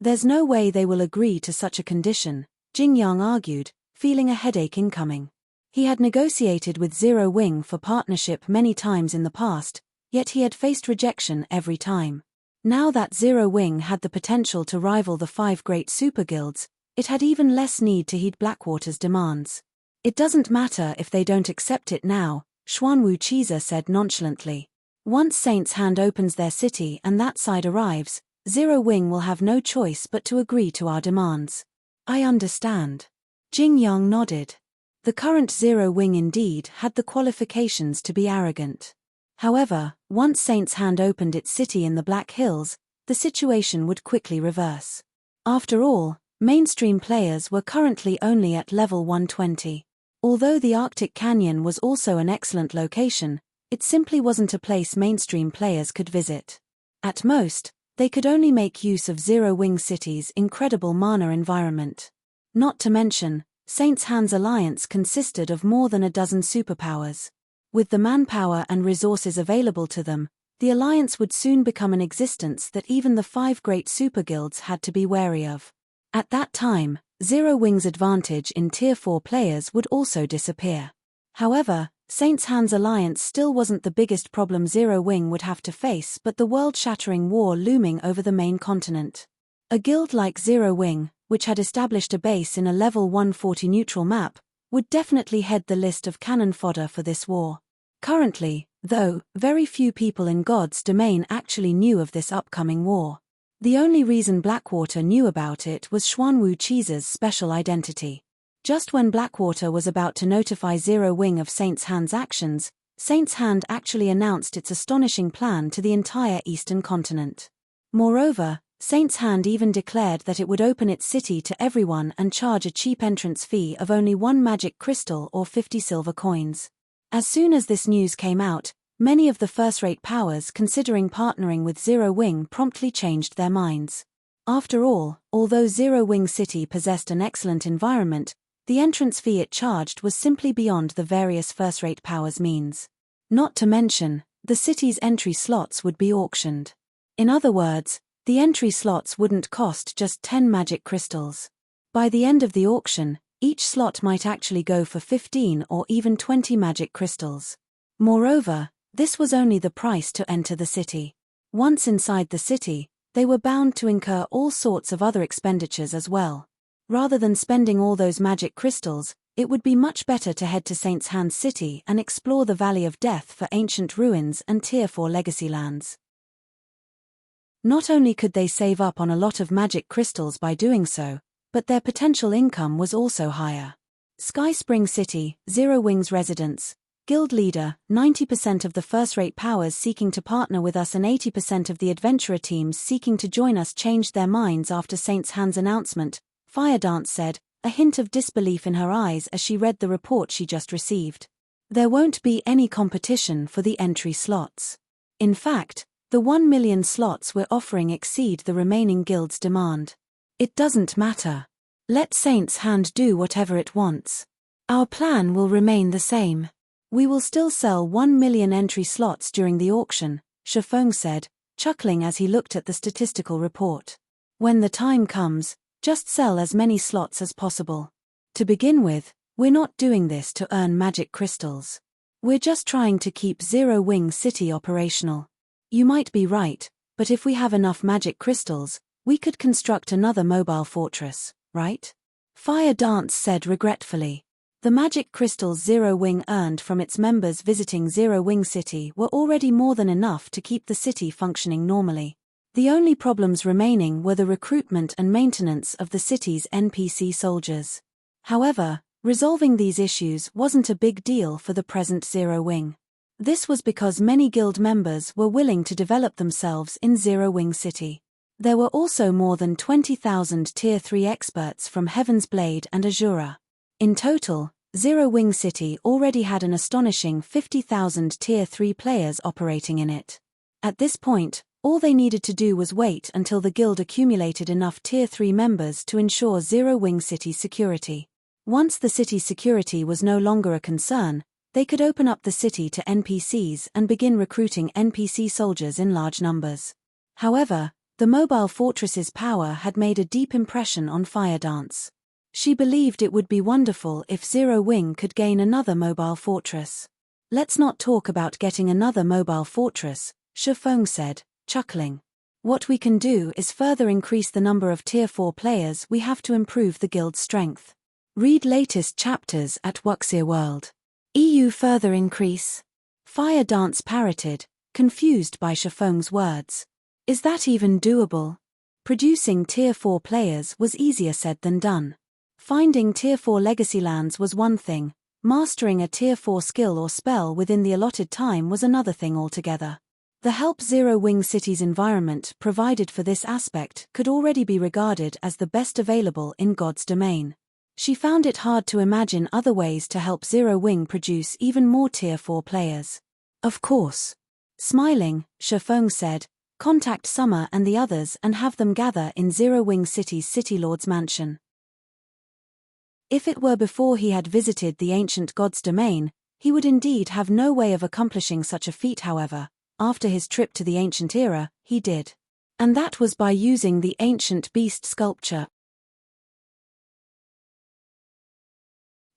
There's no way they will agree to such a condition, Jing Yang argued, feeling a headache incoming. He had negotiated with Zero Wing for partnership many times in the past, yet he had faced rejection every time. Now that Zero Wing had the potential to rival the 5 great super guilds, it had even less need to heed Blackwater's demands. It doesn't matter if they don't accept it now, Xuanwu Cheese said nonchalantly. Once Saint's Hand opens their city and that side arrives, Zero Wing will have no choice but to agree to our demands. I understand. Jing Yang nodded. The current Zero Wing indeed had the qualifications to be arrogant. However, once Saint's Hand opened its city in the Black Hills, the situation would quickly reverse. After all, mainstream players were currently only at level 120. Although the Arctic Canyon was also an excellent location, it simply wasn't a place mainstream players could visit. At most, they could only make use of Zero Wing City's incredible mana environment. Not to mention, Saint's Hand's alliance consisted of more than a dozen superpowers. With the manpower and resources available to them, the alliance would soon become an existence that even the 5 great superguilds had to be wary of. At that time, Zero Wing's advantage in Tier 4 players would also disappear. However, Saint's Hand's alliance still wasn't the biggest problem Zero Wing would have to face but the world-shattering war looming over the main continent. A guild like Zero Wing, which had established a base in a level 140 neutral map, would definitely head the list of cannon fodder for this war. Currently, though, very few people in God's domain actually knew of this upcoming war. The only reason Blackwater knew about it was Xuanwu Cheese's special identity. Just when Blackwater was about to notify Zero Wing of Saint's Hand's actions, Saint's Hand actually announced its astonishing plan to the entire eastern continent. Moreover, Saint's Hand even declared that it would open its city to everyone and charge a cheap entrance fee of only 1 magic crystal or 50 silver coins. As soon as this news came out, many of the first-rate powers considering partnering with Zero Wing promptly changed their minds. After all, although Zero Wing City possessed an excellent environment, the entrance fee it charged was simply beyond the various first-rate powers' means. Not to mention, the city's entry slots would be auctioned. In other words, The entry slots wouldn't cost just 10 magic crystals. By the end of the auction, each slot might actually go for 15 or even 20 magic crystals. Moreover, this was only the price to enter the city. Once inside the city, they were bound to incur all sorts of other expenditures as well. Rather than spending all those magic crystals, it would be much better to head to Saint's Hand's City and explore the Valley of Death for ancient ruins and Tier 4 legacy lands. Not only could they save up on a lot of magic crystals by doing so, but their potential income was also higher. Sky Spring City, Zero Wings residents. Guild leader, 90% of the first-rate powers seeking to partner with us and 80% of the adventurer teams seeking to join us changed their minds after Saint's Hand's announcement, Fire Dance said, a hint of disbelief in her eyes as she read the report she just received. There won't be any competition for the entry slots. In fact, the 1 million slots we're offering exceed the remaining guild's demand. It doesn't matter. Let Saint's Hand do whatever it wants. Our plan will remain the same. We will still sell 1 million entry slots during the auction, Shifeng said, chuckling as he looked at the statistical report. When the time comes, just sell as many slots as possible. To begin with, we're not doing this to earn magic crystals. We're just trying to keep Zero Wing City operational. You might be right, but if we have enough magic crystals, we could construct another mobile fortress, right? Fire Dance said regretfully. The magic crystals Zero Wing earned from its members visiting Zero Wing City were already more than enough to keep the city functioning normally. The only problems remaining were the recruitment and maintenance of the city's NPC soldiers. However, resolving these issues wasn't a big deal for the present Zero Wing. This was because many guild members were willing to develop themselves in Zero Wing City. There were also more than 20,000 Tier 3 experts from Heaven's Blade and Azura. In total, Zero Wing City already had an astonishing 50,000 Tier 3 players operating in it. At this point, all they needed to do was wait until the guild accumulated enough Tier 3 members to ensure Zero Wing City's security. Once the city's security was no longer a concern, they could open up the city to NPCs and begin recruiting NPC soldiers in large numbers. However, the mobile fortress's power had made a deep impression on Fire Dance. She believed it would be wonderful if Zero Wing could gain another mobile fortress. Let's not talk about getting another mobile fortress, Shifeng said, chuckling. What we can do is further increase the number of Tier 4 players we have to improve the guild's strength. Read latest chapters at Wuxia World. EU further increase? Fire Dance parroted, confused by Shifeng's words. Is that even doable? Producing Tier 4 players was easier said than done. Finding Tier 4 legacy lands was one thing, mastering a Tier 4 skill or spell within the allotted time was another thing altogether. The help Zero Wing City's environment provided for this aspect could already be regarded as the best available in God's domain. She found it hard to imagine other ways to help Zero Wing produce even more Tier 4 players. Of course. Smiling, Shifeng said, contact Summer and the others and have them gather in Zero Wing City's City Lord's mansion. If it were before he had visited the ancient god's domain, he would indeed have no way of accomplishing such a feat. However, after his trip to the ancient era, he did. And that was by using the ancient beast sculpture.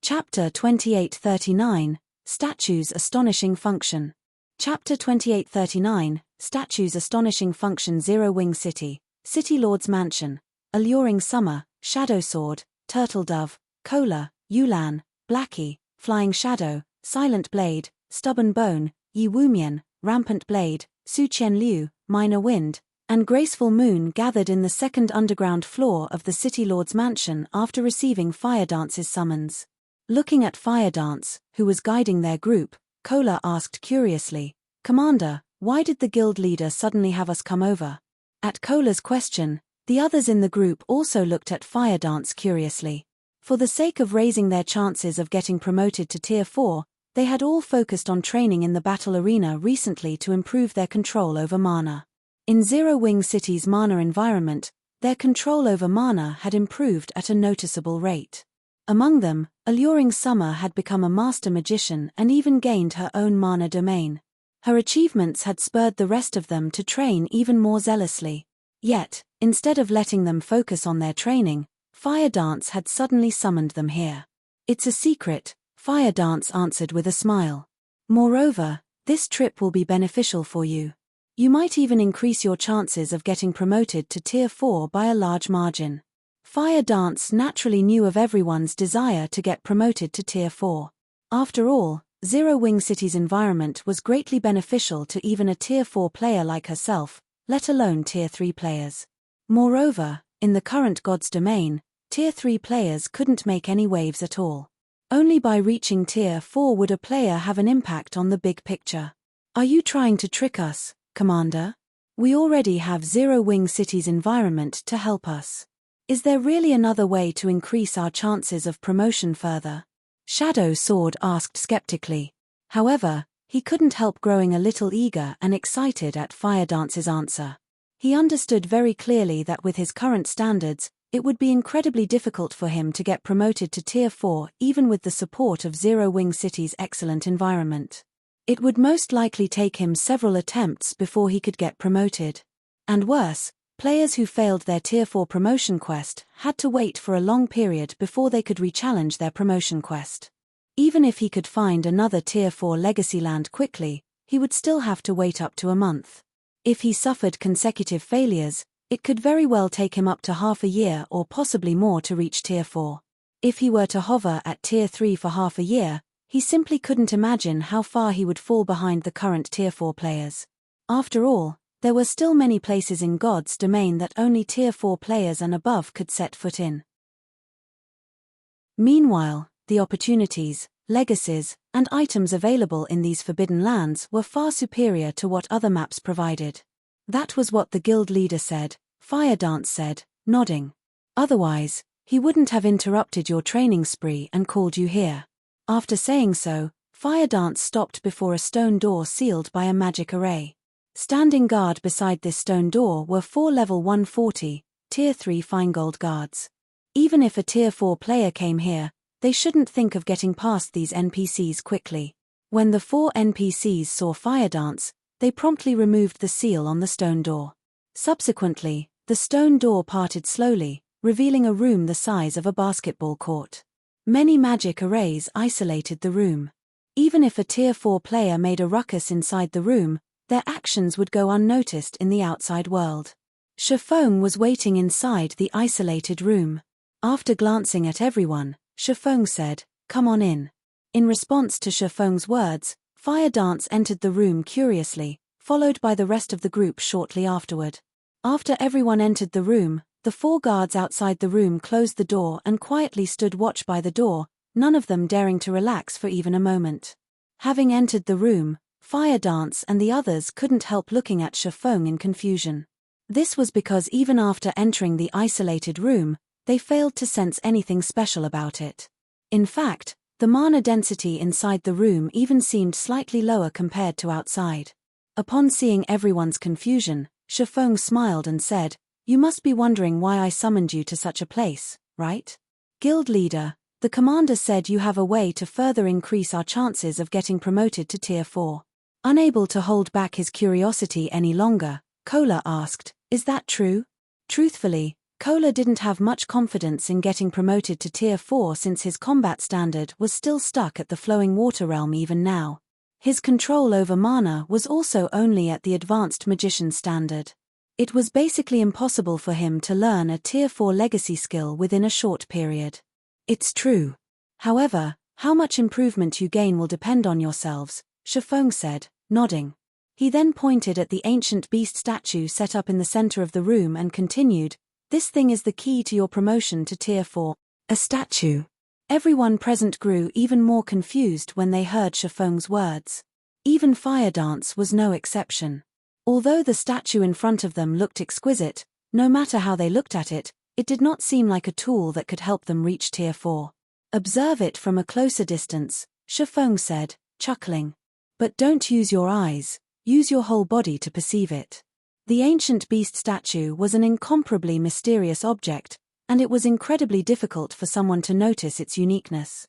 Chapter 2839, Statue's Astonishing Function. Chapter 2839, Statue's Astonishing Function. Zero Wing City, City Lord's Mansion, Alluring Summer, Shadow Sword, Turtle Dove, Cola, Yulan, Blackie, Flying Shadow, Silent Blade, Stubborn Bone, Yi Wumian, Rampant Blade, Su Qian Liu, Minor Wind, and Graceful Moon gathered in the second underground floor of the City Lord's mansion after receiving Fire Dance's summons. Looking at Fire Dance, who was guiding their group, Cola asked curiously, "Commander, why did the guild leader suddenly have us come over?" At Cola's question, the others in the group also looked at Fire Dance curiously. For the sake of raising their chances of getting promoted to Tier 4, they had all focused on training in the battle arena recently to improve their control over mana. In Zero Wing City's mana environment, their control over mana had improved at a noticeable rate. Among them, Alluring Summer had become a master magician and even gained her own mana domain. Her achievements had spurred the rest of them to train even more zealously. Yet, instead of letting them focus on their training, Fire Dance had suddenly summoned them here. It's a secret, Fire Dance answered with a smile. Moreover, this trip will be beneficial for you. You might even increase your chances of getting promoted to Tier 4 by a large margin. Fire Dance naturally knew of everyone's desire to get promoted to Tier 4. After all, Zero Wing City's environment was greatly beneficial to even a Tier 4 player like herself, let alone Tier 3 players. Moreover, in the current God's domain, Tier 3 players couldn't make any waves at all. Only by reaching Tier 4 would a player have an impact on the big picture. Are you trying to trick us, Commander? We already have Zero Wing City's environment to help us. Is there really another way to increase our chances of promotion further? Shadow Sword asked skeptically. However, he couldn't help growing a little eager and excited at Fire Dance's answer. He understood very clearly that with his current standards, it would be incredibly difficult for him to get promoted to Tier 4 even with the support of Zero Wing City's excellent environment. It would most likely take him several attempts before he could get promoted. And worse, players who failed their Tier 4 promotion quest had to wait for a long period before they could re-challenge their promotion quest. Even if he could find another Tier 4 legacy land quickly, he would still have to wait up to a month. If he suffered consecutive failures, it could very well take him up to half a year or possibly more to reach Tier 4. If he were to hover at Tier 3 for half a year, he simply couldn't imagine how far he would fall behind the current Tier 4 players. After all, there were still many places in God's domain that only Tier 4 players and above could set foot in. Meanwhile, the opportunities, legacies, and items available in these forbidden lands were far superior to what other maps provided. That was what the guild leader said, Fire Dance said, nodding. Otherwise, he wouldn't have interrupted your training spree and called you here. After saying so, Fire Dance stopped before a stone door sealed by a magic array. Standing guard beside this stone door were 4 level 140, Tier 3 Feingold guards. Even if a Tier 4 player came here, they shouldn't think of getting past these NPCs quickly. When the 4 NPCs saw Fire Dance, they promptly removed the seal on the stone door. Subsequently, the stone door parted slowly, revealing a room the size of a basketball court. Many magic arrays isolated the room. Even if a Tier 4 player made a ruckus inside the room, their actions would go unnoticed in the outside world. Shifeng was waiting inside the isolated room. After glancing at everyone, Shifeng said, "Come on in." In response to Shifeng's words, Fire Dance entered the room curiously, followed by the rest of the group shortly afterward. After everyone entered the room, the 4 guards outside the room closed the door and quietly stood watch by the door, none of them daring to relax for even a moment. Having entered the room, Fire Dance and the others couldn't help looking at Shifeng in confusion. This was because even after entering the isolated room, they failed to sense anything special about it. In fact, the mana density inside the room even seemed slightly lower compared to outside. Upon seeing everyone's confusion, Shifeng smiled and said, "You must be wondering why I summoned you to such a place, right? Guild leader, the commander said you have a way to further increase our chances of getting promoted to Tier 4. Unable to hold back his curiosity any longer, Kola asked, "Is that true?" Truthfully, Kola didn't have much confidence in getting promoted to Tier 4 since his combat standard was still stuck at the flowing water realm even now. His control over mana was also only at the advanced magician standard. It was basically impossible for him to learn a Tier 4 legacy skill within a short period. It's true. However, how much improvement you gain will depend on yourselves, Shifeng said, nodding. He then pointed at the ancient beast statue set up in the center of the room and continued, "This thing is the key to your promotion to Tier 4. A statue." Everyone present grew even more confused when they heard Shifeng's words. Even Fire Dance was no exception. Although the statue in front of them looked exquisite, no matter how they looked at it, it did not seem like a tool that could help them reach Tier 4. "Observe it from a closer distance," Shifeng said, chuckling. "But don't use your eyes, use your whole body to perceive it." The ancient beast statue was an incomparably mysterious object, and it was incredibly difficult for someone to notice its uniqueness.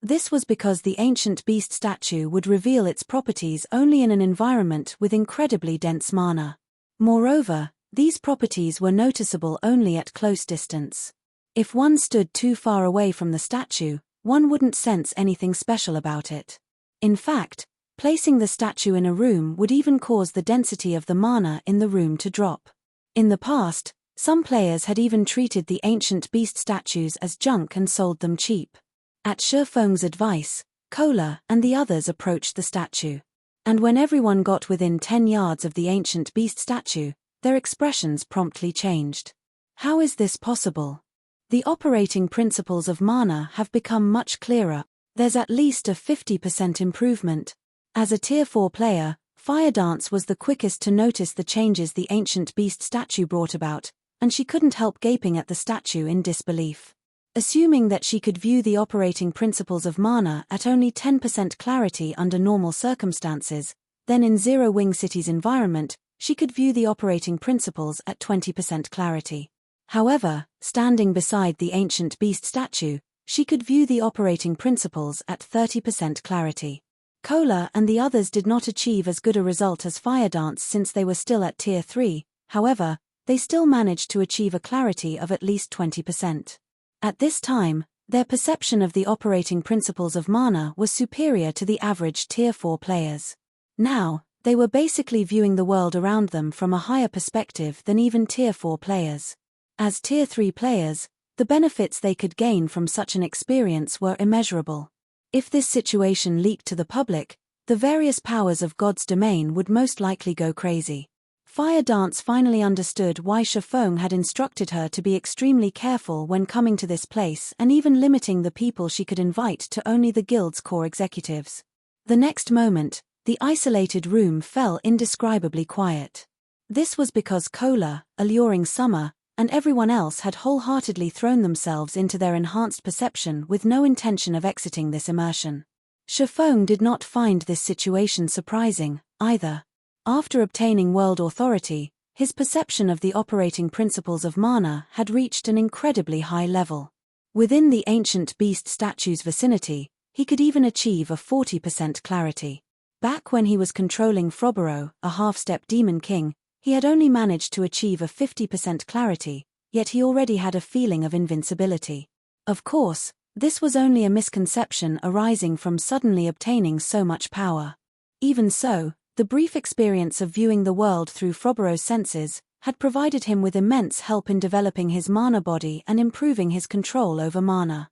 This was because the ancient beast statue would reveal its properties only in an environment with incredibly dense mana. Moreover, these properties were noticeable only at close distance. If one stood too far away from the statue, one wouldn't sense anything special about it. In fact, placing the statue in a room would even cause the density of the mana in the room to drop. In the past, some players had even treated the ancient beast statues as junk and sold them cheap. At Shifeng's advice, Kola and the others approached the statue. And when everyone got within 10 yards of the ancient beast statue, their expressions promptly changed. How is this possible? The operating principles of mana have become much clearer. There's at least a 50% improvement. As a Tier 4 player, Fire Dance was the quickest to notice the changes the ancient beast statue brought about, and she couldn't help gaping at the statue in disbelief. Assuming that she could view the operating principles of mana at only 10% clarity under normal circumstances, then in Zero Wing City's environment, she could view the operating principles at 20% clarity. However, standing beside the ancient beast statue, she could view the operating principles at 30% clarity. Kola and the others did not achieve as good a result as Fire Dance since they were still at Tier 3, however, they still managed to achieve a clarity of at least 20%. At this time, their perception of the operating principles of mana was superior to the average Tier 4 players. Now, they were basically viewing the world around them from a higher perspective than even Tier 4 players. As Tier 3 players, the benefits they could gain from such an experience were immeasurable. If this situation leaked to the public, the various powers of God's domain would most likely go crazy. Fire Dance finally understood why Shifeng had instructed her to be extremely careful when coming to this place and even limiting the people she could invite to only the guild's core executives. The next moment, the isolated room fell indescribably quiet. This was because Kola, Alluring Summer, and everyone else had wholeheartedly thrown themselves into their enhanced perception with no intention of exiting this immersion. Shifeng did not find this situation surprising, either. After obtaining world authority, his perception of the operating principles of mana had reached an incredibly high level. Within the ancient beast statue's vicinity, he could even achieve a 40% clarity. Back when he was controlling Froboro, a half-step demon king, he had only managed to achieve a 50% clarity, yet he already had a feeling of invincibility. Of course, this was only a misconception arising from suddenly obtaining so much power. Even so, the brief experience of viewing the world through Froboro's senses had provided him with immense help in developing his mana body and improving his control over mana.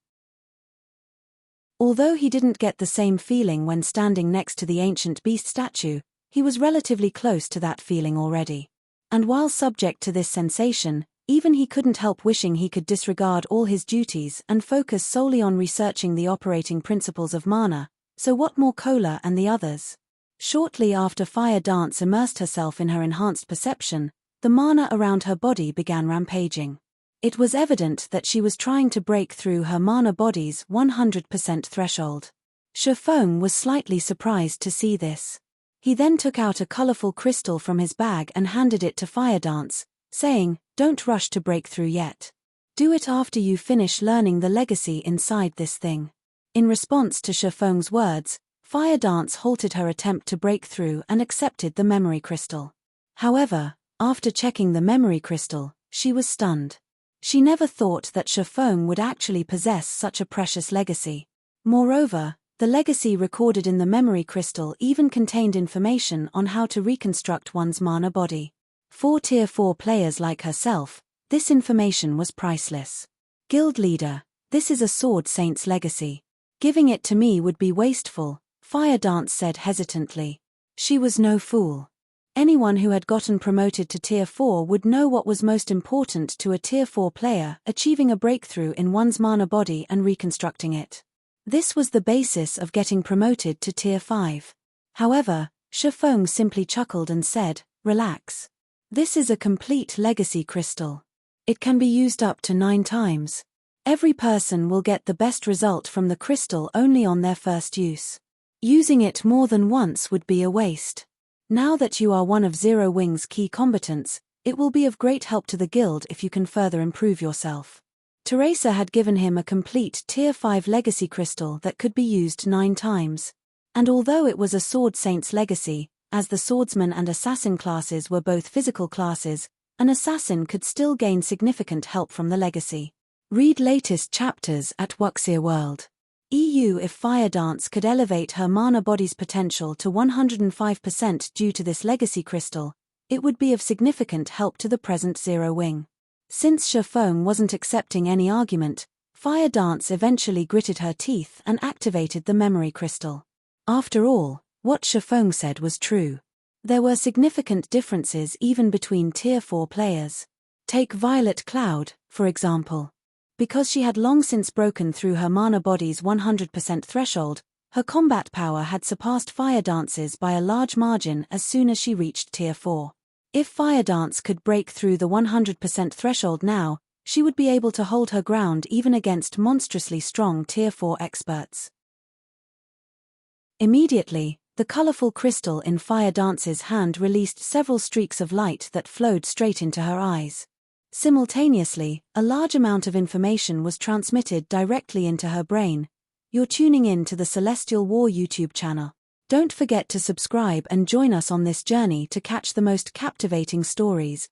Although he didn't get the same feeling when standing next to the ancient beast statue, he was relatively close to that feeling already. And while subject to this sensation, even he couldn't help wishing he could disregard all his duties and focus solely on researching the operating principles of mana. So what more Kola and the others? Shortly after Fire Dance immersed herself in her enhanced perception, the mana around her body began rampaging. It was evident that she was trying to break through her mana body's 100% threshold. Shifeng was slightly surprised to see this. He then took out a colorful crystal from his bag and handed it to Fire Dance, saying, "Don't rush to break through yet. Do it after you finish learning the legacy inside this thing." In response to Shifeng's words, Fire Dance halted her attempt to break through and accepted the memory crystal. However, after checking the memory crystal, she was stunned. She never thought that Shifeng would actually possess such a precious legacy. Moreover, the legacy recorded in the memory crystal even contained information on how to reconstruct one's mana body. For Tier 4 players like herself, this information was priceless. Guild leader, this is a Sword Saint's legacy. Giving it to me would be wasteful, Fire Dance said hesitantly. She was no fool. Anyone who had gotten promoted to Tier 4 would know what was most important to a Tier 4 player: achieving a breakthrough in one's mana body and reconstructing it. This was the basis of getting promoted to Tier 5. However, Shifeng simply chuckled and said, "Relax. This is a complete legacy crystal. It can be used up to 9 times. Every person will get the best result from the crystal only on their first use. Using it more than once would be a waste. Now that you are one of Zero Wing's key combatants, it will be of great help to the guild if you can further improve yourself." Teresa had given him a complete Tier 5 legacy crystal that could be used 9 times. And although it was a Sword Saint's legacy, As the swordsman and assassin classes were both physical classes, an assassin could still gain significant help from the legacy. Read latest chapters at Wuxia World. EU. If Fire Dance could elevate her mana body's potential to 105% due to this legacy crystal, it would be of significant help to the present Zero Wing. Since Shifeng wasn't accepting any argument, Fire Dance eventually gritted her teeth and activated the memory crystal. After all, what Shifeng said was true. There were significant differences even between Tier 4 players. Take Violet Cloud, for example. Because she had long since broken through her mana body's 100% threshold, her combat power had surpassed Fire Dance's by a large margin as soon as she reached Tier 4. If Fire Dance could break through the 100% threshold now, she would be able to hold her ground even against monstrously strong Tier 4 experts. Immediately, the colorful crystal in Fire Dance's hand released several streaks of light that flowed straight into her eyes. Simultaneously, a large amount of information was transmitted directly into her brain. You're tuning in to the Celestial War YouTube channel. Don't forget to subscribe and join us on this journey to catch the most captivating stories.